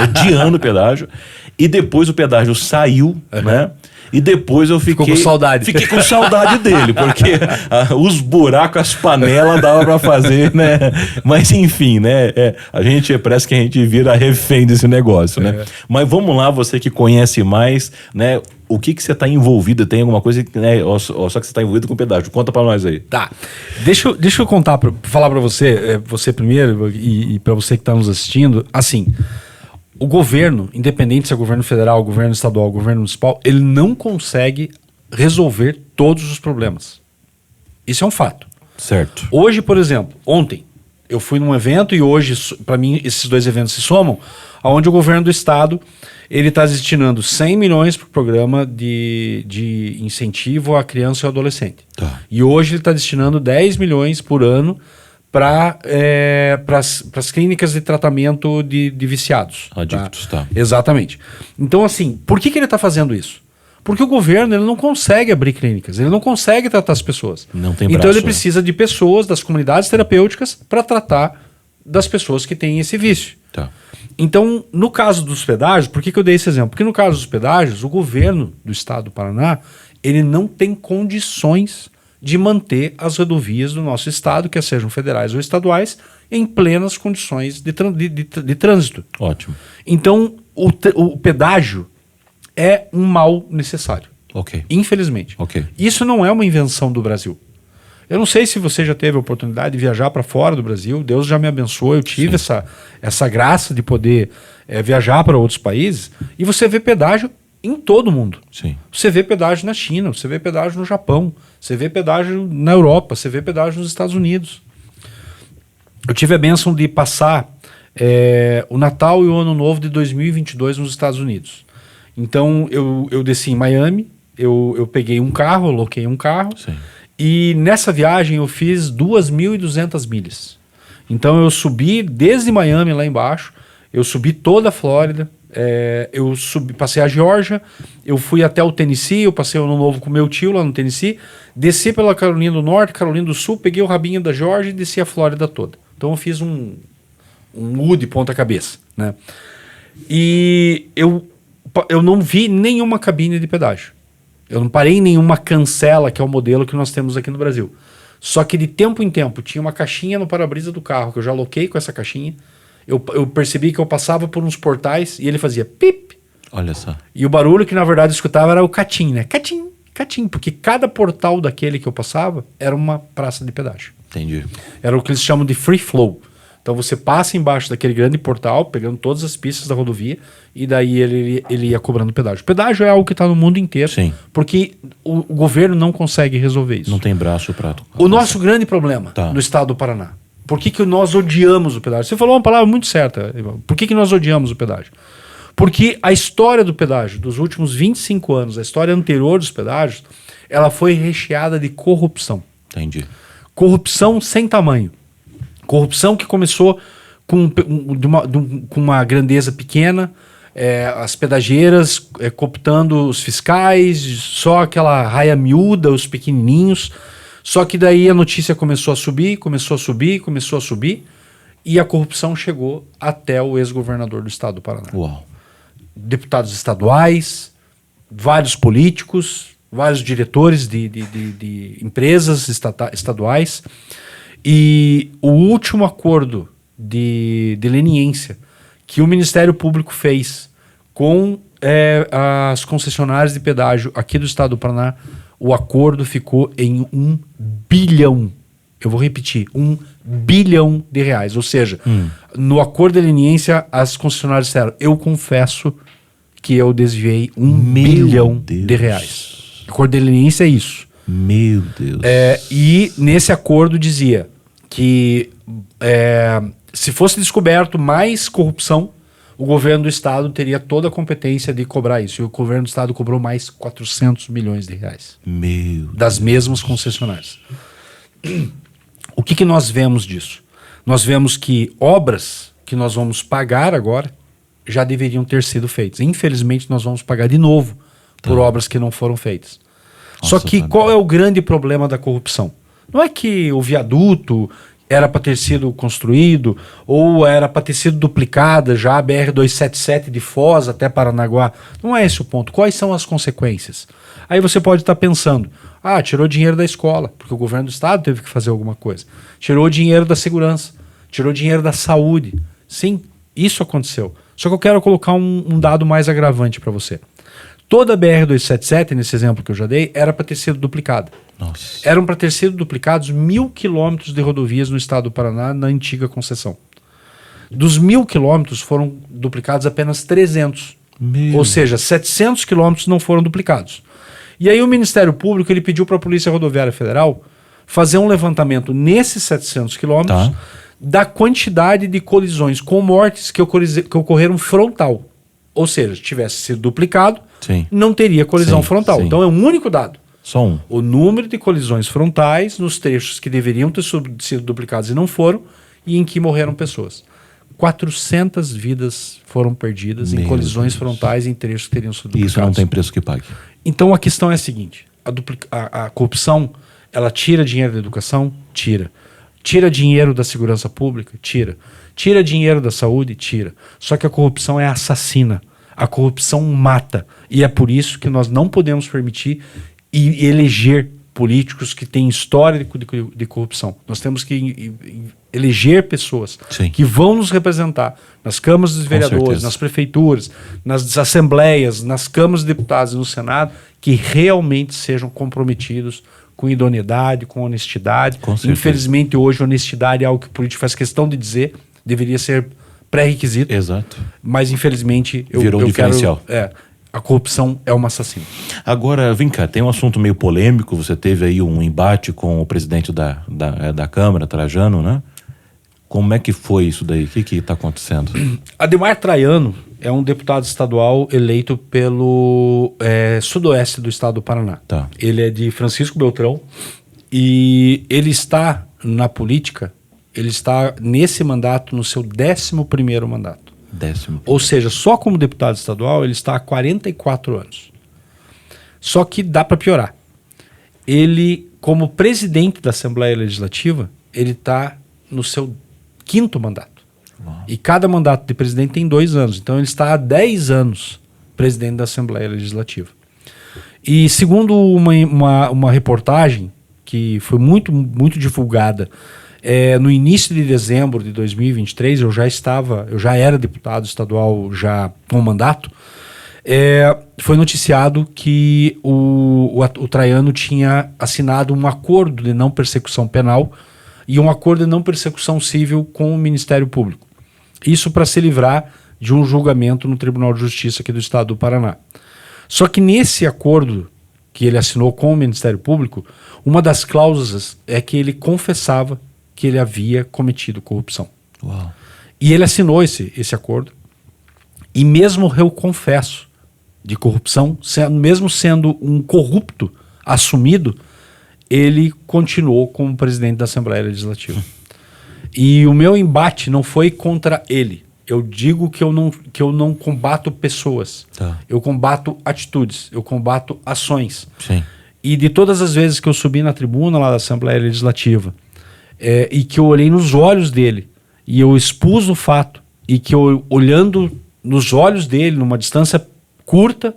Odiando o pedágio. E depois o pedágio saiu, né? E depois eu fiquei... Ficou com saudade. Fiquei com saudade dele, porque os buracos, as panelas dava para fazer, né? Mas enfim, né? Parece que a gente vira refém desse negócio, né? Mas vamos lá, você que conhece mais, né? O que você está envolvido? Tem alguma coisa, né? Ou só que você está envolvido com o pedágio? Conta para nós aí. Tá. Deixa eu falar para você, você primeiro e para você que está nos assistindo, assim... O governo, independente se é governo federal, governo estadual, governo municipal, ele não consegue resolver todos os problemas. Isso é um fato. Certo. Hoje, por exemplo, ontem, eu fui num evento e hoje, para mim, esses 2 eventos se somam, onde o governo do estado ele está destinando 100 milhões para o programa de incentivo à criança e ao adolescente. Tá. E hoje ele está destinando 10 milhões por ano para as clínicas de tratamento de viciados. Adictos, tá. Exatamente. Então, assim, por que ele está fazendo isso? Porque o governo ele não consegue abrir clínicas, ele não consegue tratar as pessoas. Não tem então braço, ele precisa de pessoas, das comunidades terapêuticas, para tratar das pessoas que têm esse vício. Tá. Então, no caso dos pedágios, por que eu dei esse exemplo? Porque no caso dos pedágios, o governo do estado do Paraná, ele não tem condições de manter as rodovias do nosso estado, quer sejam federais ou estaduais, em plenas condições de trânsito. Ótimo. Então, o pedágio é um mal necessário. Ok. Infelizmente. Ok. Isso não é uma invenção do Brasil. Eu não sei se você já teve a oportunidade de viajar para fora do Brasil. Deus já me abençoou. Eu tive essa graça de poder viajar para outros países. E você vê pedágio em todo o mundo. Sim. Você vê pedágio na China, você vê pedágio no Japão, você vê pedágio na Europa, você vê pedágio nos Estados Unidos. Eu tive a bênção de passar o Natal e o Ano Novo de 2022 nos Estados Unidos. Então eu desci em Miami, eu peguei um carro, aloquei um carro. Sim. E nessa viagem eu fiz 2.200 milhas. Então eu subi desde Miami lá embaixo, eu subi toda a Flórida, passei a Geórgia, eu fui até o Tennessee, eu passei o Ano Novo com meu tio lá no Tennessee, desci pela Carolina do Norte, Carolina do Sul, peguei o rabinho da Geórgia e desci a Flórida toda. Então eu fiz um U de ponta cabeça, né? E eu não vi nenhuma cabine de pedágio. Eu não parei em nenhuma cancela, que é o modelo que nós temos aqui no Brasil. Só que de tempo em tempo tinha uma caixinha no para-brisa do carro, que eu já aloquei com essa caixinha. Eu percebi que eu passava por uns portais e ele fazia pip. Olha só. E o barulho que na verdade eu escutava era o catim, né? Catim, catim. Porque cada portal daquele que eu passava era uma praça de pedágio. Entendi. Era o que eles chamam de free flow. Então você passa embaixo daquele grande portal, pegando todas as pistas da rodovia, e daí ele ia cobrando pedágio. Pedágio é algo que está no mundo inteiro, Sim. porque o governo não consegue resolver isso. Não tem braço para... O nosso grande problema no estado do Paraná, por que nós odiamos o pedágio? Você falou uma palavra muito certa, Ivan. Por que nós odiamos o pedágio? Porque a história do pedágio, dos últimos 25 anos, a história anterior dos pedágios, ela foi recheada de corrupção. Entendi. Corrupção sem tamanho. Corrupção que começou com uma grandeza pequena, as pedagieiras cooptando os fiscais, só aquela raia miúda, os pequenininhos. Só que daí a notícia começou a subir, e a corrupção chegou até o ex-governador do estado do Paraná. Uau. Deputados estaduais, vários políticos, vários diretores de empresas estaduais. E o último acordo de leniência que o Ministério Público fez com as concessionárias de pedágio aqui do estado do Paraná, o acordo ficou em 1 bilhão. Eu vou repetir, 1 bilhão de reais. Ou seja, no acordo de leniência, as concessionárias disseram, eu confesso que eu desviei 1 bilhão de reais. O acordo de leniência é isso. Meu Deus. E nesse acordo dizia que se fosse descoberto mais corrupção, o governo do estado teria toda a competência de cobrar isso. E o governo do estado cobrou mais 400 milhões de reais. Das mesmas concessionárias. O que nós vemos disso? Nós vemos que obras que nós vamos pagar agora já deveriam ter sido feitas. Infelizmente, nós vamos pagar de novo por obras que não foram feitas. Só que qual é o grande problema da corrupção? Não é que o viaduto era para ter sido construído ou era para ter sido duplicada já a BR-277 de Foz até Paranaguá. Não é esse o ponto. Quais são as consequências? Aí você pode estar pensando, tirou dinheiro da escola, porque o governo do estado teve que fazer alguma coisa. Tirou dinheiro da segurança, tirou dinheiro da saúde. Sim, isso aconteceu. Só que eu quero colocar um dado mais agravante para você. Toda a BR-277, nesse exemplo que eu já dei, era para ter sido duplicada. Nossa. Eram para ter sido duplicados 1.000 quilômetros de rodovias no estado do Paraná, na antiga concessão. Dos 1.000 quilômetros foram duplicados apenas 300. Ou seja, 700 quilômetros não foram duplicados. E aí o Ministério Público ele pediu para a Polícia Rodoviária Federal fazer um levantamento nesses 700 quilômetros da quantidade de colisões com mortes que ocorreram frontal. Ou seja, se tivesse sido duplicado, não teria colisão frontal. Então é um único dado. Só um. O número de colisões frontais nos trechos que deveriam ter sido duplicados e não foram, e em que morreram pessoas. 400 vidas foram perdidas em colisões frontais em trechos que teriam sido duplicados. Isso não tem preço que pague. Então a questão é a seguinte, a corrupção, ela tira dinheiro da educação? Tira. Tira dinheiro da segurança pública? Tira. Tira dinheiro da saúde? Tira. Só que a corrupção é assassina. A corrupção mata. E é por isso que nós não podemos permitir e eleger políticos que têm história de corrupção. Nós temos que eleger pessoas que vão nos representar nas câmaras dos vereadores, nas prefeituras, nas assembleias, nas câmaras de deputados e no Senado, que realmente sejam comprometidos com idoneidade, com honestidade. Infelizmente, hoje, honestidade é algo que o político faz questão de dizer, deveria ser pré-requisito. Exato. Mas, infelizmente, virou um diferencial. A corrupção é uma assassina. Agora, vem cá, tem um assunto meio polêmico, você teve aí um embate com o presidente da Câmara, Trajano, né? Como é que foi isso daí? O que está acontecendo? Ademar Traiano é um deputado estadual eleito pelo sudoeste do estado do Paraná. Ele é de Francisco Beltrão e ele está na política, ele está nesse mandato no seu 11º mandato. Ou seja, só como deputado estadual ele está há 44 anos. Só que dá para piorar. Ele, como presidente da Assembleia Legislativa, ele está no seu 5º mandato. E cada mandato de presidente tem 2 anos. Então ele está há 10 anos presidente da Assembleia Legislativa. E segundo uma reportagem que foi muito, muito divulgada, no início de dezembro de 2023, eu já era deputado estadual já com mandato, foi noticiado que o Traiano tinha assinado um acordo de não persecução penal e um acordo de não persecução civil com o Ministério Público. Isso para se livrar de um julgamento no Tribunal de Justiça aqui do Estado do Paraná. Só que nesse acordo que ele assinou com o Ministério Público, uma das cláusulas é que ele confessava que ele havia cometido corrupção. Uau. E ele assinou esse acordo. E mesmo eu confesso de corrupção, mesmo sendo um corrupto assumido, ele continuou como presidente da Assembleia Legislativa. E o meu embate não foi contra ele. Eu digo que eu não combato pessoas. Tá. Eu combato atitudes, eu combato ações. Sim. E de todas as vezes que eu subi na tribuna lá da Assembleia Legislativa, e que eu olhei nos olhos dele, e eu expus o fato, e que eu, olhando nos olhos dele, numa distância curta,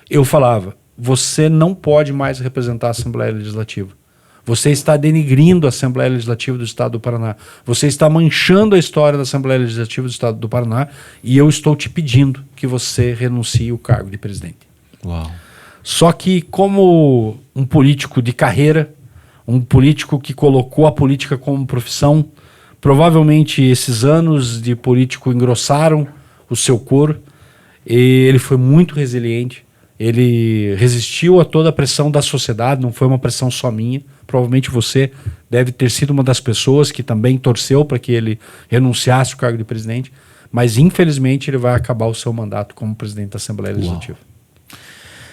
eu falava: você não pode mais representar a Assembleia Legislativa. Você está denigrindo a Assembleia Legislativa do Estado do Paraná. Você está manchando a história da Assembleia Legislativa do Estado do Paraná, e eu estou te pedindo que você renuncie o cargo de presidente. Uau. Só que, como um político de carreira, um político que colocou a política como profissão, provavelmente esses anos de político engrossaram o seu couro. Ele foi muito resiliente. Ele resistiu a toda a pressão da sociedade, não foi uma pressão só minha. Provavelmente você deve ter sido uma das pessoas que também torceu para que ele renunciasse ao cargo de presidente, mas infelizmente ele vai acabar o seu mandato como presidente da Assembleia Legislativa.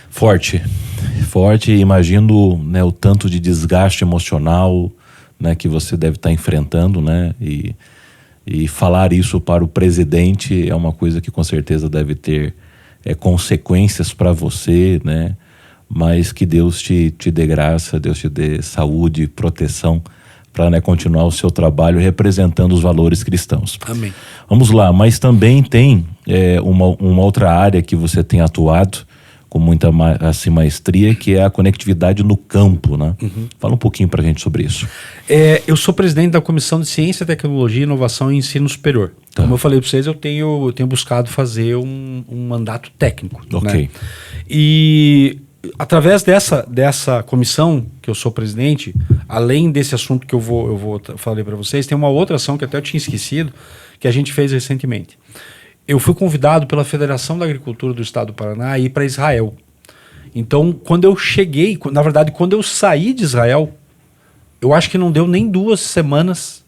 Forte, forte. Imagino, né, o tanto de desgaste emocional, né, que você deve estar enfrentando, né, e falar isso para o presidente é uma coisa que com certeza deve ter consequências para você, né? Mas que Deus te dê graça, Deus te dê saúde, proteção para, né, continuar o seu trabalho representando os valores cristãos. Amém. Vamos lá, mas também tem uma outra área que você tem atuado com muita assim, maestria, que é a conectividade no campo, né? Uhum. Fala um pouquinho para a gente sobre isso. Eu sou presidente da Comissão de Ciência, Tecnologia, Inovação e Ensino Superior. Tá. Como eu falei para vocês, eu tenho buscado fazer um mandato técnico. Ok. Né? E através dessa comissão que eu sou presidente, além desse assunto que eu falei para vocês, tem uma outra ação que até eu tinha esquecido, que a gente fez recentemente. Eu fui convidado pela Federação da Agricultura do Estado do Paraná a ir para Israel. Então, quando eu cheguei, na verdade, quando eu saí de Israel, eu acho que não deu nem 2 semanas,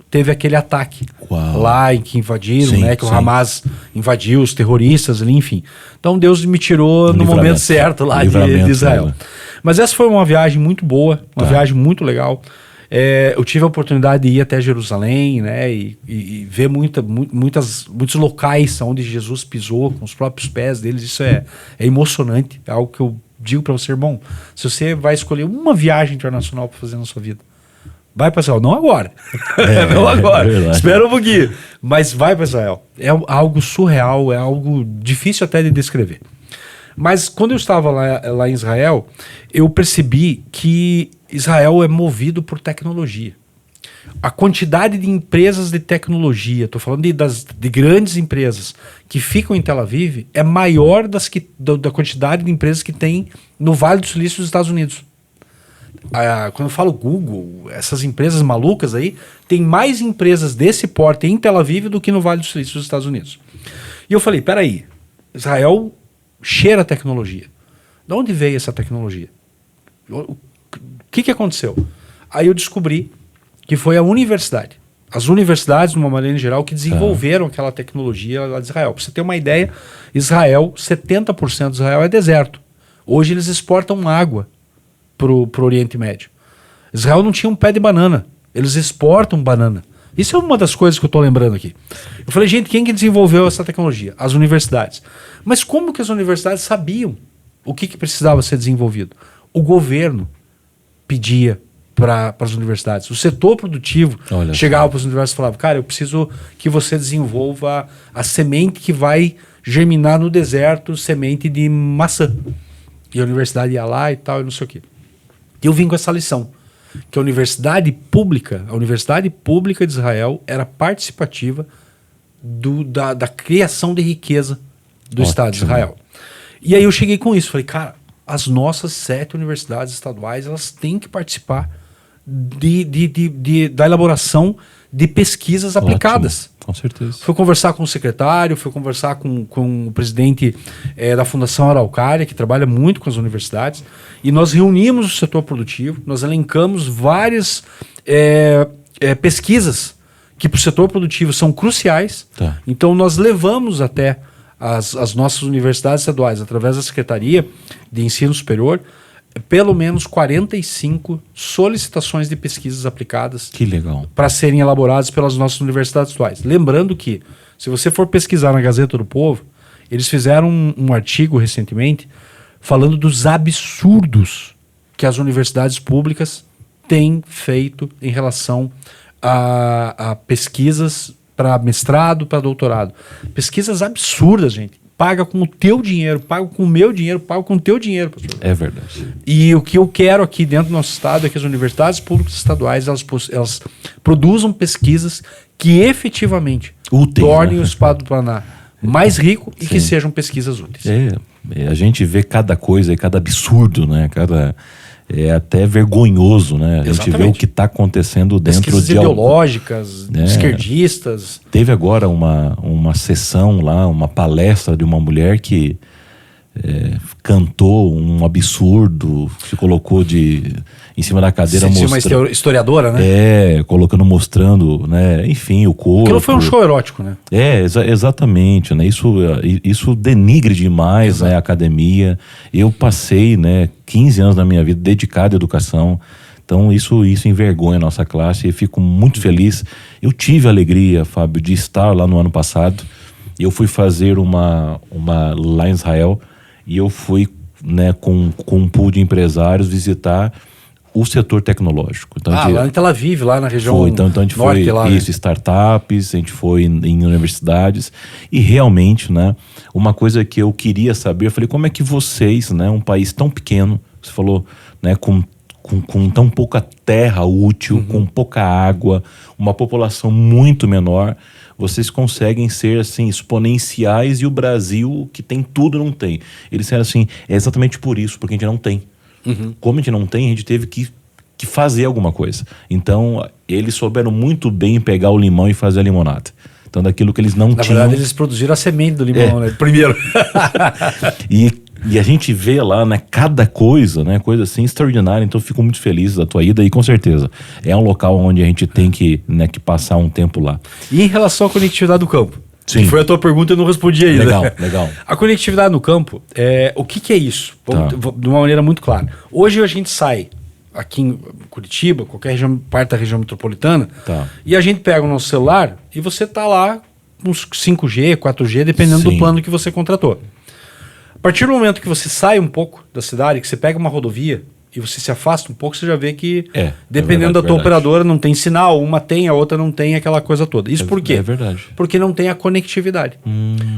teve aquele ataque. Uau. Lá em que invadiram, sim, né? Que sim. O Hamas invadiu, os terroristas ali, enfim. Então Deus me tirou no momento certo lá de Israel. Né? Mas essa foi uma viagem muito boa, uma viagem muito legal. Eu tive a oportunidade de ir até Jerusalém, né, e ver muitos locais onde Jesus pisou com os próprios pés deles. Isso é emocionante, é algo que eu digo para você, irmão. Se você vai escolher uma viagem internacional para fazer na sua vida, vai para Israel, não agora, não agora, espera um pouquinho, mas vai para Israel. É algo surreal, é algo difícil até de descrever. Mas quando eu estava lá em Israel, eu percebi que Israel é movido por tecnologia. A quantidade de empresas de tecnologia, estou falando de grandes empresas que ficam em Tel Aviv, é maior da quantidade de empresas que tem no Vale do Silício dos Estados Unidos. Quando eu falo Google, essas empresas malucas aí, tem mais empresas desse porte em Tel Aviv do que no Vale do Silício dos Estados Unidos. E eu falei, peraí, Israel cheira a tecnologia. De onde veio essa tecnologia? O que aconteceu? Aí eu descobri que foi a universidade. As universidades, de uma maneira geral, que desenvolveram aquela tecnologia lá de Israel. Para você ter uma ideia, Israel, 70% de Israel é deserto. Hoje eles exportam água para o Oriente Médio. Israel não tinha um pé de banana. Eles exportam banana. Isso é uma das coisas que eu estou lembrando aqui. Eu falei, gente, quem que desenvolveu essa tecnologia? As universidades. Mas como que as universidades sabiam o que precisava ser desenvolvido? O governo pedia para as universidades. O setor produtivo chegava para as universidades e falava, cara, eu preciso que você desenvolva a semente que vai germinar no deserto, semente de maçã. E a universidade ia lá e tal, e não sei o quê. E eu vim com essa lição, que a Universidade Pública de Israel era participativa da criação de riqueza do Estado de Israel. E aí eu cheguei com isso, falei, cara, as nossas 7 universidades estaduais, elas têm que participar da elaboração de pesquisas aplicadas. Com certeza. Fui conversar com o secretário, fui conversar com o presidente da Fundação Araucária, que trabalha muito com as universidades, e nós reunimos o setor produtivo, nós elencamos várias pesquisas que para o setor produtivo são cruciais. Tá. Então nós levamos até as nossas universidades estaduais, através da Secretaria de Ensino Superior, pelo menos 45 solicitações de pesquisas aplicadas. Que legal. Para serem elaboradas pelas nossas universidades estaduais. Lembrando que, se você for pesquisar na Gazeta do Povo, eles fizeram um artigo recentemente falando dos absurdos que as universidades públicas têm feito em relação a pesquisas para mestrado, para doutorado. Pesquisas absurdas, gente. Paga com o teu dinheiro, paga com o meu dinheiro, paga com o teu dinheiro, professor. É verdade. E o que eu quero aqui dentro do nosso estado é que as universidades públicas estaduais elas produzam pesquisas que efetivamente tornem o estado do Paraná mais rico e que sejam pesquisas úteis. A gente vê cada coisa e cada absurdo, né? É até vergonhoso, né? A gente vê o que está acontecendo dentro pesquisas de ideológicas, esquerdistas. Teve agora uma sessão lá, uma palestra de uma mulher que cantou um absurdo, se colocou em cima da cadeira mostrando. Uma historiadora, né? Mostrando, né? Enfim, o corpo. Aquilo foi um show erótico, né? Exatamente, né? Isso denigre demais, né, a academia. Eu passei, né, 15 anos da minha vida dedicado à educação. Então isso envergonha a nossa classe e fico muito feliz. Eu tive a alegria, Fábio, de estar lá no ano passado. Eu fui fazer uma lá em Israel e eu fui, né, com um pool de empresários visitar o setor tecnológico. Então, lá em Tel Aviv, lá na região então a gente norte, foi lá, startups, a gente foi em universidades e realmente, né, uma coisa que eu queria saber, eu falei, como é que vocês, né, um país tão pequeno, você falou, né, com tão pouca terra útil, com pouca água, uma população muito menor, vocês conseguem ser assim exponenciais e o Brasil, que tem tudo, não tem. Eles disseram assim, é exatamente por isso, porque a gente não tem. Como a gente não tem, a gente teve que fazer alguma coisa. Então, eles souberam muito bem pegar o limão e fazer a limonada. Então, daquilo que eles não tinham... Na verdade, eles produziram a semente do limão, né? Primeiro. E a gente vê lá, né, cada coisa, né, coisa assim extraordinária. Então, eu fico muito feliz da tua ida e, com certeza, é um local onde a gente tem que passar um tempo lá. E em relação à conectividade do campo? Sim. Que foi a tua pergunta e eu não respondi ainda. Legal. A conectividade no campo, o que é isso? De uma maneira muito clara. Hoje a gente sai aqui em Curitiba, qualquer parte da região metropolitana, e a gente pega o nosso celular e você tá lá com 5G, 4G, dependendo do plano que você contratou. A partir do momento que você sai um pouco da cidade, que você pega uma rodovia e você se afasta um pouco, você já vê que, dependendo da tua operadora, não tem sinal, uma tem, a outra não tem, aquela coisa toda. Isso por quê? É verdade. Porque não tem a conectividade.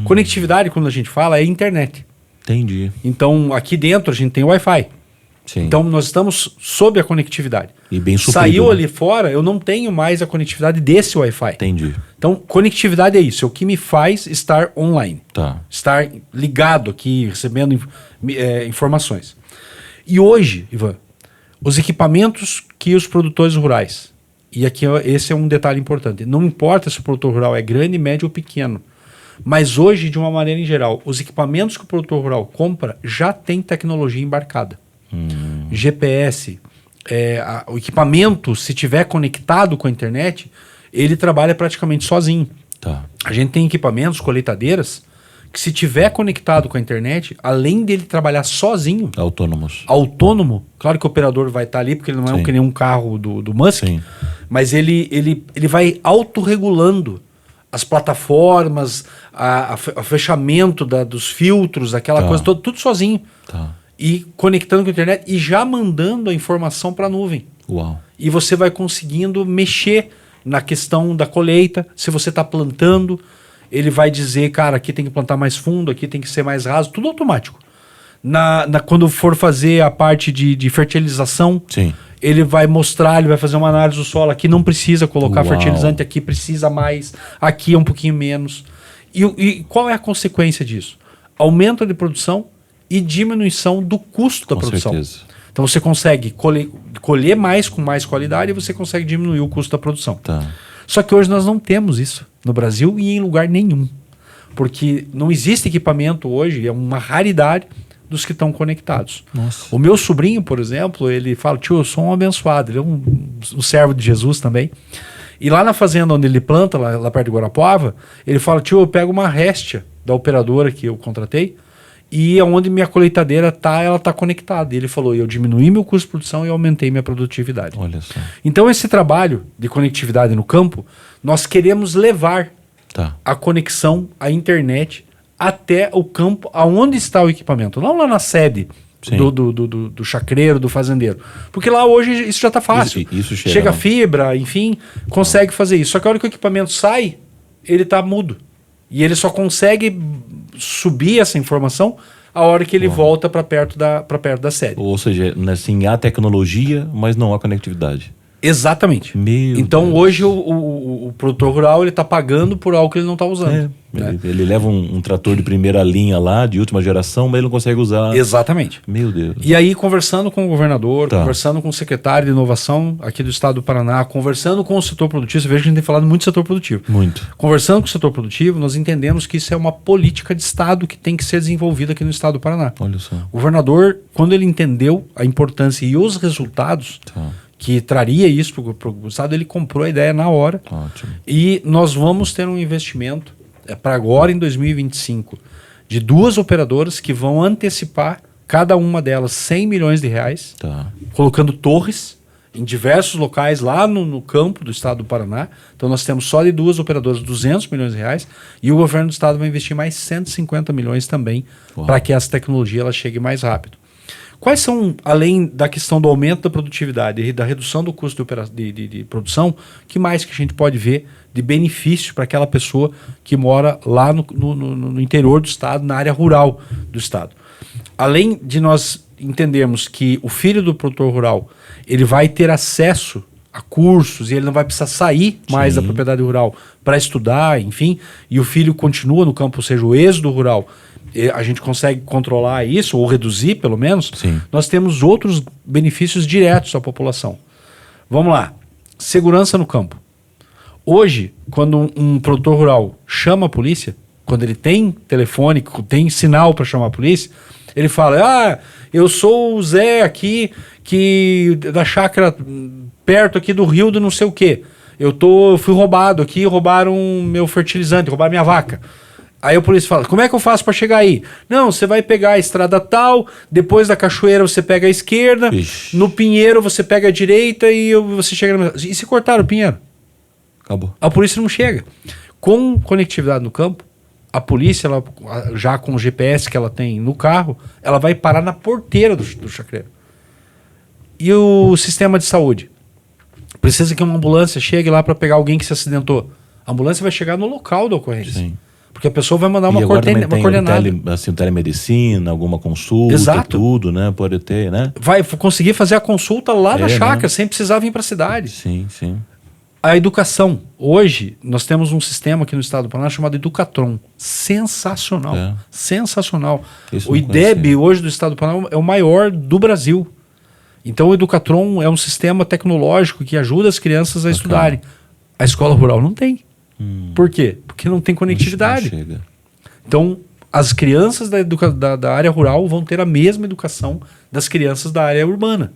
Conectividade, quando a gente fala, é internet. Entendi. Então, aqui dentro a gente tem Wi-Fi. Sim. Então, nós estamos sob a conectividade. E bem suprido. Saiu ali fora, eu não tenho mais a conectividade desse Wi-Fi. Entendi. Então, conectividade é isso, é o que me faz estar online. Estar ligado aqui, recebendo informações. E hoje, Ivan, os equipamentos que os produtores rurais, e aqui esse é um detalhe importante, não importa se o produtor rural é grande, médio ou pequeno, mas hoje, de uma maneira em geral, os equipamentos que o produtor rural compra já tem tecnologia embarcada. GPS, o equipamento, se tiver conectado com a internet, ele trabalha praticamente sozinho. A gente tem equipamentos, colheitadeiras, que se tiver conectado com a internet, além dele trabalhar sozinho, autônomo, claro que o operador vai estar ali, porque ele não é que nem um carro do Musk, mas ele vai autorregulando as plataformas, o fechamento dos filtros, aquela coisa toda, tudo sozinho. E conectando com a internet e já mandando a informação para a nuvem. Uau. E você vai conseguindo mexer na questão da colheita. Se você está plantando, ele vai dizer, cara, aqui tem que plantar mais fundo, aqui tem que ser mais raso, tudo automático. Quando for fazer a parte de fertilização, ele vai mostrar, ele vai fazer uma análise do solo. Aqui não precisa colocar fertilizante, aqui precisa mais, aqui é um pouquinho menos. E qual é a consequência disso? Aumento de produção e diminuição do custo da produção. Certeza. Então você consegue colher mais com mais qualidade e você consegue diminuir o custo da produção. Tá. Só que hoje nós não temos isso no Brasil e em lugar nenhum. Porque não existe equipamento hoje, é uma raridade dos que estão conectados. Nossa. O meu sobrinho, por exemplo, ele fala, tio, eu sou um abençoado, ele é um servo de Jesus também. E lá na fazenda onde ele planta, lá perto de Guarapuava, ele fala, tio, eu pego uma réstia da operadora que eu contratei e onde minha colheitadeira tá, ela tá conectada. E ele falou, eu diminuí meu custo de produção e aumentei minha produtividade. Olha só. Então esse trabalho de conectividade no campo, nós queremos levar a conexão, a internet, até o campo, aonde está o equipamento. Não lá na sede do chacreiro, do fazendeiro. Porque lá hoje isso já está fácil. Isso chega fibra, enfim, consegue fazer isso. Só que a hora que o equipamento sai, ele está mudo. E ele só consegue subir essa informação a hora que ele volta para perto da sede. Ou seja, assim, há tecnologia, mas não há conectividade. Exatamente. Então Deus. Hoje o produtor rural ele está pagando por algo que ele não está usando. Ele leva um trator de primeira linha lá, de última geração, mas ele não consegue usar. Exatamente. Meu Deus. E aí, conversando com o governador, conversando com o secretário de inovação aqui do estado do Paraná, conversando com o setor produtivo, você veja que a gente tem falado muito do setor produtivo. Muito. Conversando com o setor produtivo, nós entendemos que isso é uma política de estado que tem que ser desenvolvida aqui no estado do Paraná. Olha só. O governador, quando ele entendeu a importância e os resultados que traria isso para o estado, ele comprou a ideia na hora. Ótimo. E nós vamos ter um investimento para agora, em 2025, de 2 operadoras que vão antecipar, cada uma delas, 100 milhões de reais, colocando torres em diversos locais lá no campo do estado do Paraná. Então nós temos só de 2 operadoras 200 milhões de reais e o governo do estado vai investir mais 150 milhões também para que essa tecnologia ela chegue mais rápido. Quais são, além da questão do aumento da produtividade e da redução do custo de produção, que mais que a gente pode ver de benefício para aquela pessoa que mora lá no interior do estado, na área rural do estado? Além de nós entendermos que o filho do produtor rural ele vai ter acesso a cursos e ele não vai precisar sair mais da propriedade rural para estudar, enfim, e o filho continua no campo, ou seja, o êxodo rural, a gente consegue controlar isso, ou reduzir pelo menos, nós temos outros benefícios diretos à população. Vamos lá, segurança no campo. Hoje, quando um produtor rural chama a polícia, quando ele tem telefone, tem sinal para chamar a polícia, ele fala, eu sou o Zé aqui, da chácara perto aqui do rio do não sei o quê. Eu fui roubado aqui, roubaram meu fertilizante, roubaram minha vaca. Aí o polícia fala, como é que eu faço para chegar aí? Não, você vai pegar a estrada tal, depois da cachoeira você pega a esquerda, no Pinheiro você pega a direita e você chega na... E se cortaram o Pinheiro? Acabou. A polícia não chega. Com conectividade no campo, a polícia, ela, já com o GPS que ela tem no carro, ela vai parar na porteira do chacreiro. E o sistema de saúde? Precisa que uma ambulância chegue lá para pegar alguém que se acidentou. A ambulância vai chegar no local da ocorrência. Sim. Porque a pessoa vai mandar uma coordenada. Telemedicina, alguma consulta, tudo, né? Pode ter, né? Vai conseguir fazer a consulta lá na chácara, sem precisar vir para a cidade. Sim, sim. A educação. Hoje, nós temos um sistema aqui no estado do Paraná chamado Educatron. Sensacional. Sensacional. O IDEB hoje do estado do Paraná é o maior do Brasil. Então o Educatron é um sistema tecnológico que ajuda as crianças a estudarem. A escola rural não tem. Por quê? Porque não tem conectividade. Não chega. Então, as crianças da área rural vão ter a mesma educação das crianças da área urbana.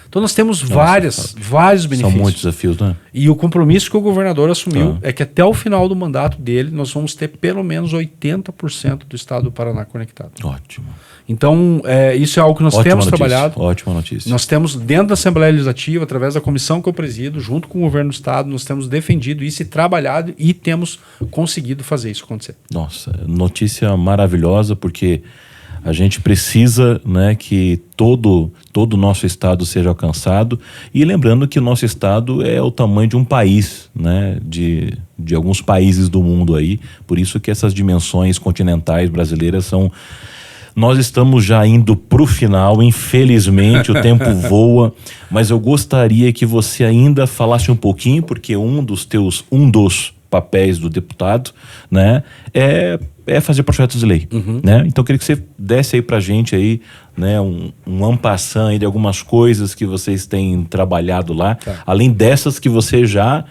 Então nós temos vários benefícios. São muitos desafios, né? E o compromisso que o governador assumiu é que até o final do mandato dele nós vamos ter pelo menos 80% do estado do Paraná conectado. Ótimo. Então, isso é algo que nós temos trabalhado. Ótima notícia. Nós temos, dentro da Assembleia Legislativa, através da comissão que eu presido, junto com o governo do estado, nós temos defendido isso e trabalhado e temos conseguido fazer isso acontecer. Nossa, notícia maravilhosa, porque a gente precisa, né, que todo o nosso estado seja alcançado. E lembrando que o nosso estado é o tamanho de um país, né, de alguns países do mundo aí. Por isso que essas dimensões continentais brasileiras são... Nós estamos já indo para o final, infelizmente, o tempo voa, mas eu gostaria que você ainda falasse um pouquinho, porque um dos papéis do deputado, né, é fazer projetos de lei, né? Então eu queria que você desse aí pra gente aí, né, um en passant aí de algumas coisas que vocês têm trabalhado lá, além dessas que você já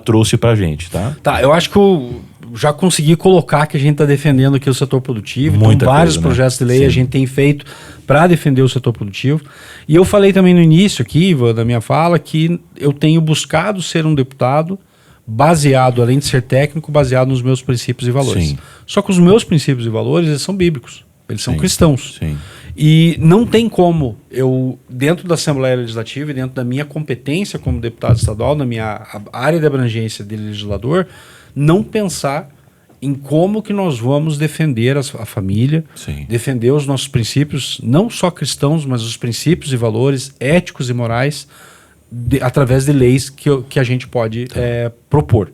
trouxe pra gente, tá? Tá, eu acho que eu já consegui colocar que a gente está defendendo aqui o setor produtivo. Muita então, vários coisa, né? projetos de lei Sim. a gente tem feito para defender o setor produtivo. E eu falei também no início aqui, da minha fala, que eu tenho buscado ser um deputado baseado, além de ser técnico, baseado nos meus princípios e valores. Sim. Só que os meus princípios e valores, eles são bíblicos. Eles são Sim. cristãos. Sim. E não tem como eu, dentro da Assembleia Legislativa e dentro da minha competência como deputado estadual, na minha área de abrangência de legislador, não pensar em como que nós vamos defender a família, Sim. defender os nossos princípios, não só cristãos, mas os princípios e valores éticos e morais, através de leis que a gente pode propor.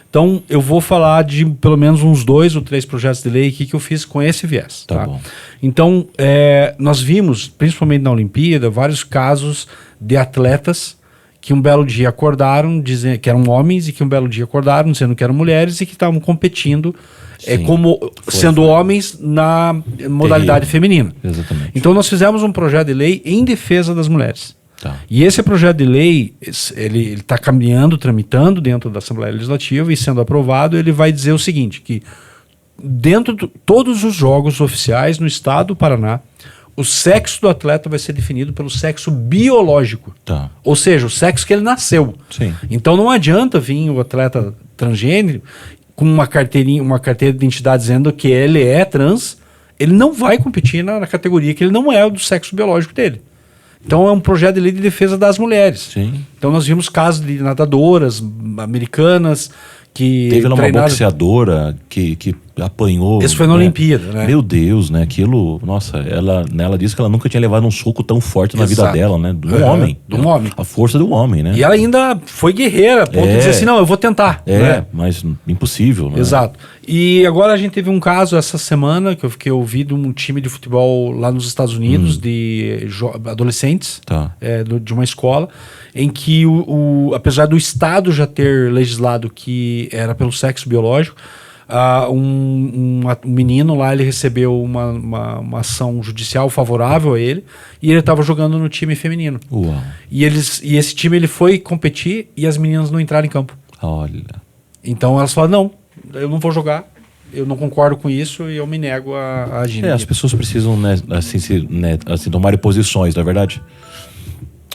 Então, eu vou falar de pelo menos uns 2 ou 3 projetos de lei aqui que eu fiz com esse viés. Tá bom. Então, nós vimos, principalmente na Olimpíada, vários casos de atletas que um belo dia acordaram, dizendo que eram homens, e que um belo dia acordaram dizendo que eram mulheres e que estavam competindo sendo homens na modalidade feminina. Exatamente. Então, nós fizemos um projeto de lei em defesa das mulheres. Tá. E esse projeto de lei, ele está caminhando, tramitando dentro da Assembleia Legislativa e sendo aprovado, ele vai dizer o seguinte, que dentro de todos os jogos oficiais no estado do Paraná, o sexo do atleta vai ser definido pelo sexo biológico. Tá. Ou seja, o sexo que ele nasceu. Sim. Então não adianta vir o atleta transgênero com uma carteira de identidade dizendo que ele é trans, ele não vai competir na categoria que ele não é do sexo biológico dele. Então é um projeto de lei de defesa das mulheres. Sim. Então nós vimos casos de nadadoras americanas que teve uma boxeadora que apanhou. Isso foi na Olimpíada, né? Meu Deus, né? Aquilo, nossa, ela disse que ela nunca tinha levado um soco tão forte na vida dela, né? De um homem. De um homem. A força do homem, né? E ela ainda foi guerreira, a ponto de dizer assim, não, eu vou tentar. Né? Mas impossível, né? Exato. E agora a gente teve um caso essa semana que eu vi de um time de futebol lá nos Estados Unidos, de adolescentes, de uma escola, em que apesar do Estado já ter legislado que era pelo sexo biológico, um menino lá, ele recebeu uma ação judicial favorável a ele, e ele estava jogando no time feminino. Uau. E esse time ele foi competir e as meninas não entraram em campo. Olha. Então elas falaram, não, eu não vou jogar, eu não concordo com isso e eu me nego a agir. As pessoas precisam, né, assim, tomarem posições, não é verdade?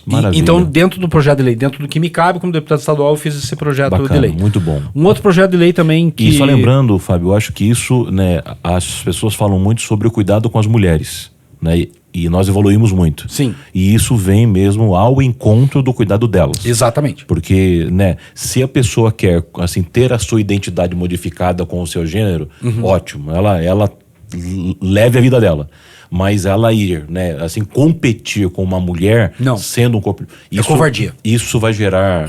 Maravilha. Então, dentro do projeto de lei, dentro do que me cabe como deputado estadual, eu fiz esse projeto de lei. Muito bom. Um outro projeto de lei também que... E só lembrando, Fábio, eu acho que isso, né, as pessoas falam muito sobre o cuidado com as mulheres, né, e nós evoluímos muito. Sim. E isso vem mesmo ao encontro do cuidado delas. Exatamente. Porque, né, se a pessoa quer, assim, ter a sua identidade modificada com o seu gênero, ótimo, ela leve a vida dela. Mas ela ir, né, assim, competir com uma mulher, não, sendo um corpo... Isso, covardia. Isso vai gerar,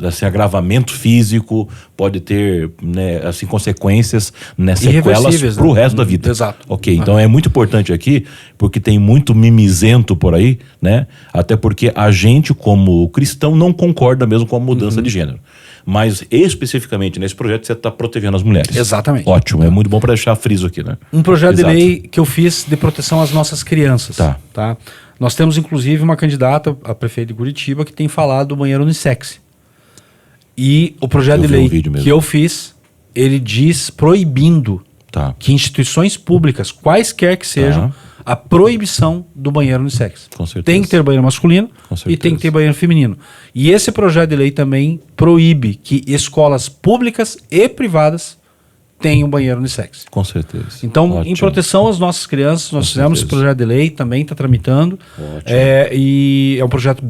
assim, agravamento físico, pode ter, né, assim, consequências, né, sequelas pro resto da vida. Exato. Ok, então é muito importante aqui, porque tem muito mimizento por aí, né, até porque a gente, como cristão, não concorda mesmo com a mudança de gênero. Mas especificamente nesse projeto você está protegendo as mulheres. Exatamente. Ótimo, é muito bom para deixar friso aqui, né? Um projeto de lei que eu fiz de proteção às nossas crianças. Tá. Nós temos inclusive uma candidata a prefeito de Curitiba que tem falado do banheiro unissex. E o projeto de lei que eu fiz, ele diz proibindo que instituições públicas, quaisquer que sejam, a proibição do banheiro unissex. Com certeza. Tem que ter banheiro masculino e tem que ter banheiro feminino. E esse projeto de lei também proíbe que escolas públicas e privadas tenham banheiro unissex. Com certeza. Então, ótimo, em proteção às nossas crianças, nós fizemos esse projeto de lei, também está tramitando. E é um projeto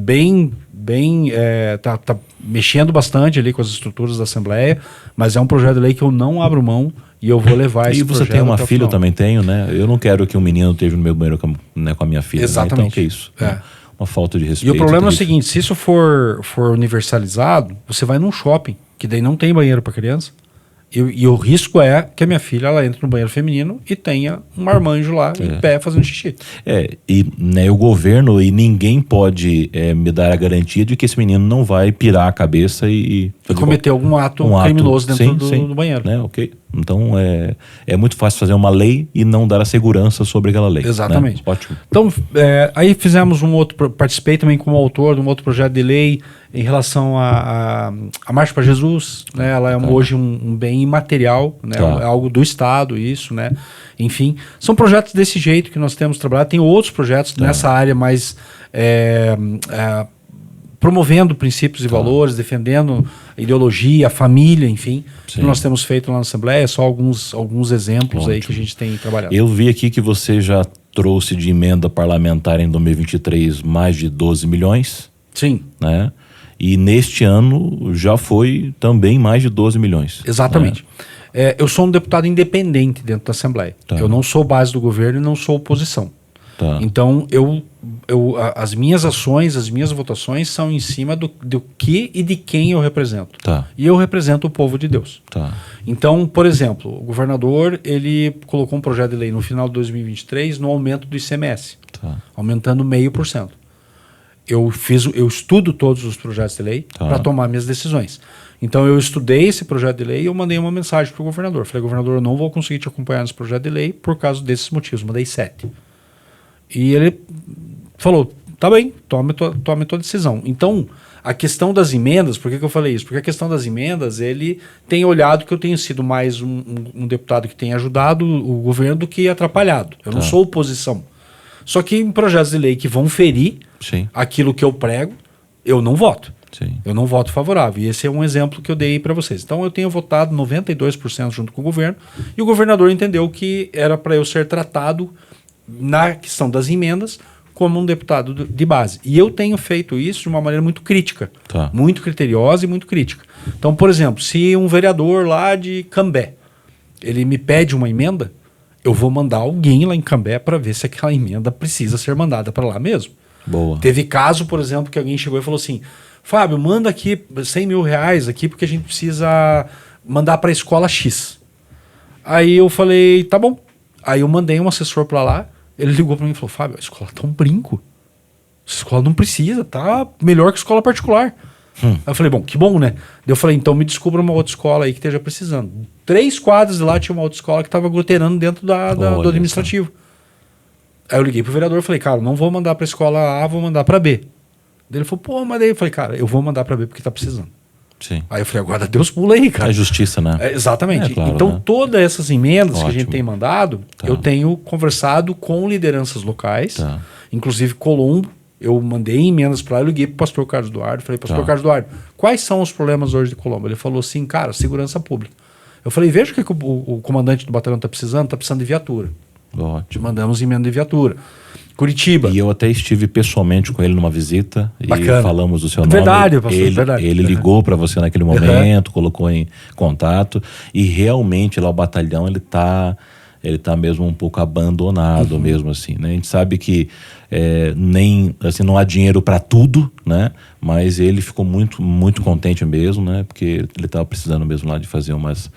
tá mexendo bastante ali com as estruturas da Assembleia, mas é um projeto de lei que eu não abro mão. E eu vou levar esse projeto. E você tem uma filha, eu também tenho, né? Eu não quero que um menino esteja no meu banheiro com a minha filha. Exatamente. Né? Então, que é isso? Né? Uma falta de respeito. E o problema é o seguinte, se isso for universalizado, você vai num shopping, que daí não tem banheiro para criança, E o risco é que a minha filha ela entre no banheiro feminino e tenha um marmanjo lá em pé fazendo xixi. E né, o governo e ninguém pode me dar a garantia de que esse menino não vai pirar a cabeça e cometer algum ato criminoso dentro do banheiro. Né, ok. Então é muito fácil fazer uma lei e não dar a segurança sobre aquela lei. Exatamente. Né? Ótimo. Então, aí fizemos participei também como autor de um outro projeto de lei em relação à Marcha para Jesus, né? Ela é hoje um bem imaterial, né? É algo do Estado, isso, né? Enfim, são projetos desse jeito que nós temos trabalhado. Tem outros projetos nessa área mais promovendo princípios e valores, defendendo a ideologia, a família, enfim, que nós temos feito lá na Assembleia, só alguns exemplos aí que a gente tem trabalhado. Eu vi aqui que você já trouxe de emenda parlamentar em 2023 mais de 12 milhões. Sim. Né? E neste ano já foi também mais de 12 milhões. Exatamente. Né? Eu sou um deputado independente dentro da Assembleia. Eu não sou base do governo e não sou oposição. Então, as minhas ações, as minhas votações são em cima do que e de quem eu represento. E eu represento o povo de Deus. Então, por exemplo, o governador ele colocou um projeto de lei no final de 2023 no aumento do ICMS, aumentando 0,5%. Eu estudo todos os projetos de lei para tomar minhas decisões. Então eu estudei esse projeto de lei e eu mandei uma mensagem para o governador. Falei, governador, eu não vou conseguir te acompanhar nesse projeto de lei por causa desses motivos. Mandei 7. E ele falou, tá bem, tome tua decisão. Então, a questão das emendas, por que eu falei isso? Porque a questão das emendas, ele tem olhado que eu tenho sido mais um deputado que tem ajudado o governo do que atrapalhado. Eu não sou oposição. Só que em projetos de lei que vão ferir aquilo que eu prego, eu não voto. Eu não voto favorável. E esse é um exemplo que eu dei para vocês. Então eu tenho votado 92% junto com o governo e o governador entendeu que era para eu ser tratado na questão das emendas como um deputado de base. E eu tenho feito isso de uma maneira muito crítica, muito criteriosa e muito crítica. Então, por exemplo, se um vereador lá de Cambé, ele me pede uma emenda, eu vou mandar alguém lá em Cambé para ver se aquela emenda precisa ser mandada para lá mesmo. Boa. Teve caso, por exemplo, que alguém chegou e falou assim, Fábio, manda aqui 100 mil reais aqui porque a gente precisa mandar para a escola X. Aí eu falei, tá bom. Aí eu mandei um assessor para lá, ele ligou para mim e falou, Fábio, a escola tá um brinco. Essa escola não precisa, tá melhor que escola particular. Aí eu falei, que bom, né? Daí eu falei, então me descubra uma outra escola aí que esteja precisando. 3 quadras de lá tinha uma outra escola que estava gluterando dentro do administrativo. Aí eu liguei pro vereador e falei, cara, não vou mandar pra escola A, vou mandar pra B. Daí ele falou, mas daí eu falei, cara, eu vou mandar pra B porque tá precisando. Aí eu falei, agora Deus pula aí, cara. É justiça, né? Exatamente. Claro, então, né? todas essas emendas que a gente tem mandado, eu tenho conversado com lideranças locais, inclusive Colombo. Eu mandei emendas para lá, eu liguei pro pastor Carlos Eduardo, falei, pastor Carlos Eduardo, quais são os problemas hoje de Colombo? Ele falou assim, cara, segurança pública. Eu falei, veja o que o comandante do batalhão tá precisando de viatura. Ótimo. Mandamos emenda de viatura. Curitiba. E eu até estive pessoalmente com ele numa visita. Bacana. E falamos do seu nome. Verdade, pastor, verdade. Ele ligou para você naquele momento, colocou em contato. E realmente lá o batalhão ele tá mesmo um pouco abandonado mesmo assim, né? A gente sabe que nem assim não há dinheiro para tudo, né? Mas ele ficou muito, muito contente mesmo, né? Porque ele estava precisando mesmo lá de fazer umas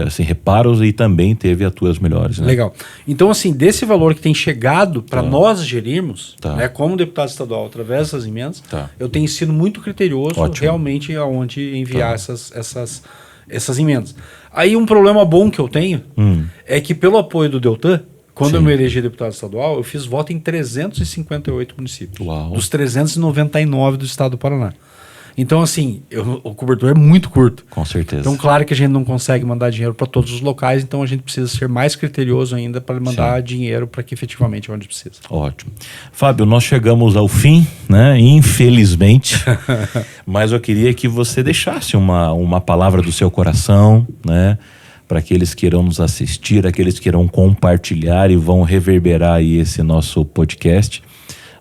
assim, reparos e também teve as tuas melhores. Né? Legal. Então, assim, desse valor que tem chegado para nós gerirmos, né, como deputado estadual, através dessas emendas, eu tenho sido muito criterioso realmente aonde enviar essas emendas. Aí um problema bom que eu tenho é que pelo apoio do Deltan, quando eu me elegi deputado estadual, eu fiz voto em 358 municípios. Uau. Dos 399 do estado do Paraná. Então, assim, o cobertor é muito curto. Com certeza. Então, claro que a gente não consegue mandar dinheiro para todos os locais, então a gente precisa ser mais criterioso ainda para mandar dinheiro para que efetivamente é onde precisa. Ótimo. Fábio, nós chegamos ao fim, né? Infelizmente, mas eu queria que você deixasse uma palavra do seu coração, né? Para aqueles que irão nos assistir, aqueles que irão compartilhar e vão reverberar aí esse nosso podcast.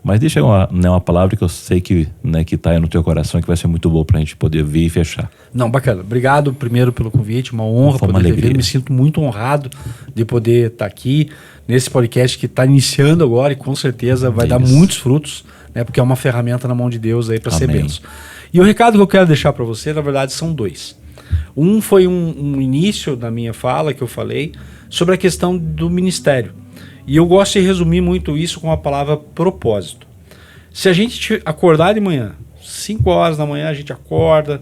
Mas deixa uma palavra que eu sei que está aí no teu coração, que vai ser muito boa para a gente poder vir e fechar. Não, bacana. Obrigado primeiro pelo convite, uma honra poder ter vindo. Me sinto muito honrado de poder estar aqui nesse podcast que está iniciando agora e com certeza vai dar muitos frutos, né? Porque é uma ferramenta na mão de Deus aí para ser bênção. E o recado que eu quero deixar para você, na verdade, são 2. Um foi um início da minha fala que eu falei sobre a questão do ministério. E eu gosto de resumir muito isso com a palavra propósito. Se a gente acordar de manhã, 5 horas da manhã a gente acorda,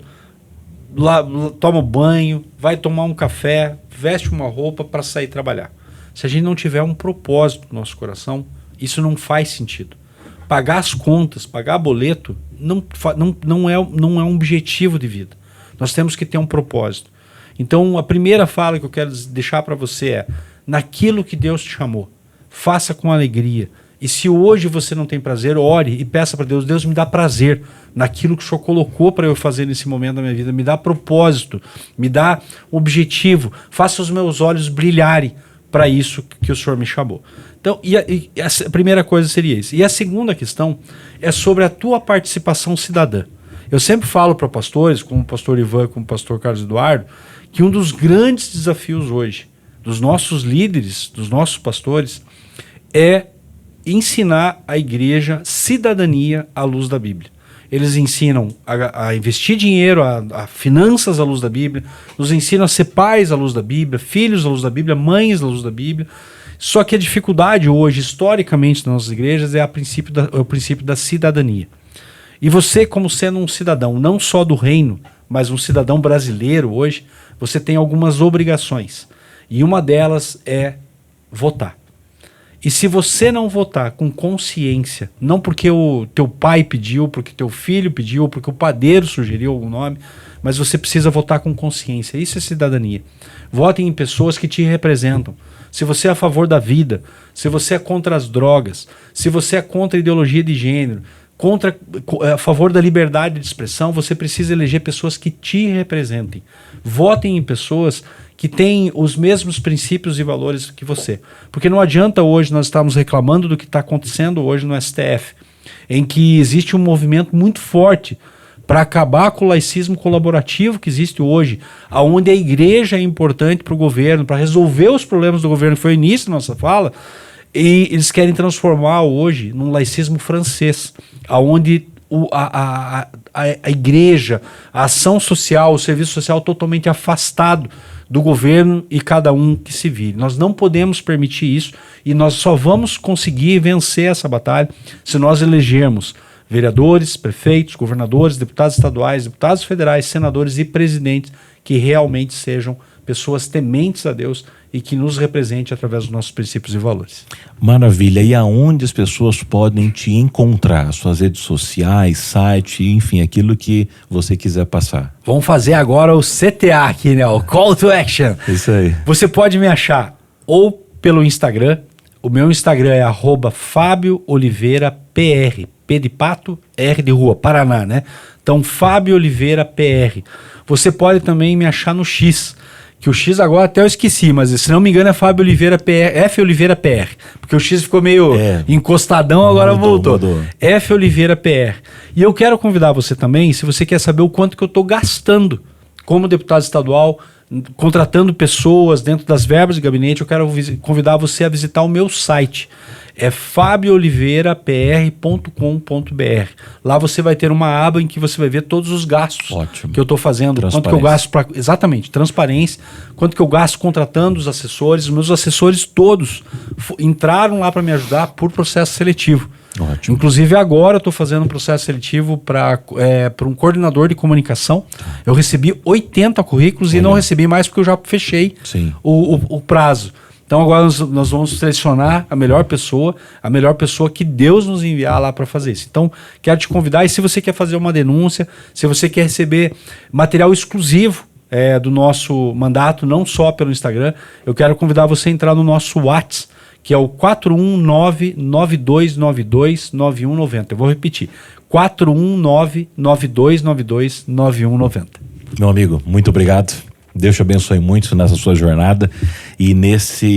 toma banho, vai tomar um café, veste uma roupa para sair trabalhar. Se a gente não tiver um propósito no nosso coração, isso não faz sentido. Pagar as contas, pagar boleto, não é um objetivo de vida. Nós temos que ter um propósito. Então, a primeira fala que eu quero deixar para você é: naquilo que Deus te chamou, faça com alegria. E se hoje você não tem prazer, ore e peça para Deus: Deus, me dá prazer naquilo que o Senhor colocou para eu fazer nesse momento da minha vida. Me dá propósito, me dá objetivo. Faça os meus olhos brilharem para isso que o Senhor me chamou. Então, a primeira coisa seria isso. E a segunda questão é sobre a tua participação cidadã. Eu sempre falo para pastores, como o pastor Ivan, como o pastor Carlos Eduardo, que um dos grandes desafios hoje dos nossos líderes, dos nossos pastores, é ensinar a igreja cidadania à luz da Bíblia. Eles ensinam a investir dinheiro, a finanças à luz da Bíblia, nos ensinam a ser pais à luz da Bíblia, filhos à luz da Bíblia, mães à luz da Bíblia. Só que a dificuldade hoje, historicamente, nas nossas igrejas, é o princípio da cidadania. E você, como sendo um cidadão, não só do reino, mas um cidadão brasileiro hoje, você tem algumas obrigações. E uma delas é votar. E se você não votar com consciência, não porque o teu pai pediu, porque teu filho pediu, porque o padeiro sugeriu algum nome, mas você precisa votar com consciência. Isso é cidadania. Votem em pessoas que te representam. Se você é a favor da vida, se você é contra as drogas, se você é contra a ideologia de gênero, a favor da liberdade de expressão, você precisa eleger pessoas que te representem. Votem em pessoas que têm os mesmos princípios e valores que você. Porque não adianta hoje nós estarmos reclamando do que está acontecendo hoje no STF, em que existe um movimento muito forte para acabar com o laicismo colaborativo que existe hoje, onde a igreja é importante para o governo, para resolver os problemas do governo, que foi o início da nossa fala. E eles querem transformar hoje num laicismo francês, onde a igreja, a ação social, o serviço social totalmente afastado do governo e cada um que se vire. Nós não podemos permitir isso e nós só vamos conseguir vencer essa batalha se nós elegermos vereadores, prefeitos, governadores, deputados estaduais, deputados federais, senadores e presidentes que realmente sejam pessoas tementes a Deus e que nos represente através dos nossos princípios e valores. Maravilha. E aonde as pessoas podem te encontrar? Suas redes sociais, site, enfim, aquilo que você quiser passar. Vamos fazer agora o CTA aqui, né? O Call to Action. Isso aí. Você pode me achar ou pelo Instagram. O meu Instagram é @FábioOliveiraPR. P de pato, R de rua, Paraná, né? Então, Fábio Oliveira PR. Você pode também me achar no X, que o X agora até eu esqueci, mas se não me engano é Fábio Oliveira PR, F Oliveira PR, porque o X ficou meio encostadão, agora voltou. F Oliveira PR. E eu quero convidar você também, se você quer saber o quanto que eu estou gastando como deputado estadual, contratando pessoas dentro das verbas de gabinete, eu quero convidar você a visitar o meu site. É fabiooliveirapr.com.br. Lá você vai ter uma aba em que você vai ver todos os gastos que eu estou fazendo. Quanto que eu gasto para... Exatamente, transparência. Quanto que eu gasto contratando os assessores. Os meus assessores todos entraram lá para me ajudar por processo seletivo. Ótimo. Inclusive agora eu estou fazendo um processo seletivo para um coordenador de comunicação. Eu recebi 80 currículos e não recebi mais porque eu já fechei o prazo. Então agora nós vamos selecionar a melhor pessoa que Deus nos enviar lá para fazer isso. Então quero te convidar, e se você quer fazer uma denúncia, se você quer receber material exclusivo do nosso mandato, não só pelo Instagram, eu quero convidar você a entrar no nosso WhatsApp, que é o 419-9292-9190. Eu vou repetir, 419-9292-9190. Meu amigo, muito obrigado. Deus te abençoe muito nessa sua jornada e nessa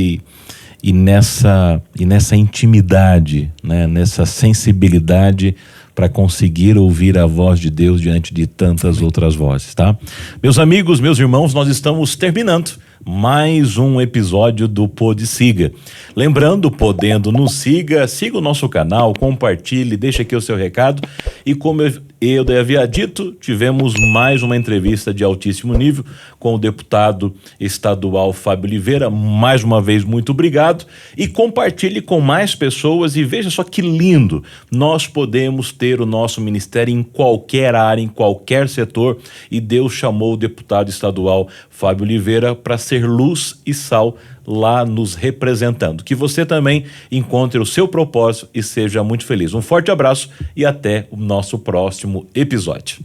intimidade, né? Nessa sensibilidade para conseguir ouvir a voz de Deus diante de tantas outras vozes, tá? Meus amigos, meus irmãos, nós estamos terminando mais um episódio do Pod Siga. Lembrando, podendo, nos siga o nosso canal, compartilhe, deixa aqui o seu recado E como eu havia dito, tivemos mais uma entrevista de altíssimo nível com o deputado estadual Fábio Oliveira. Mais uma vez, muito obrigado. E compartilhe com mais pessoas e veja só que lindo. Nós podemos ter o nosso ministério em qualquer área, em qualquer setor, e Deus chamou o deputado estadual Fábio Oliveira para ser luz e sal lá nos representando. Que você também encontre o seu propósito e seja muito feliz. Um forte abraço e até o nosso próximo episódio.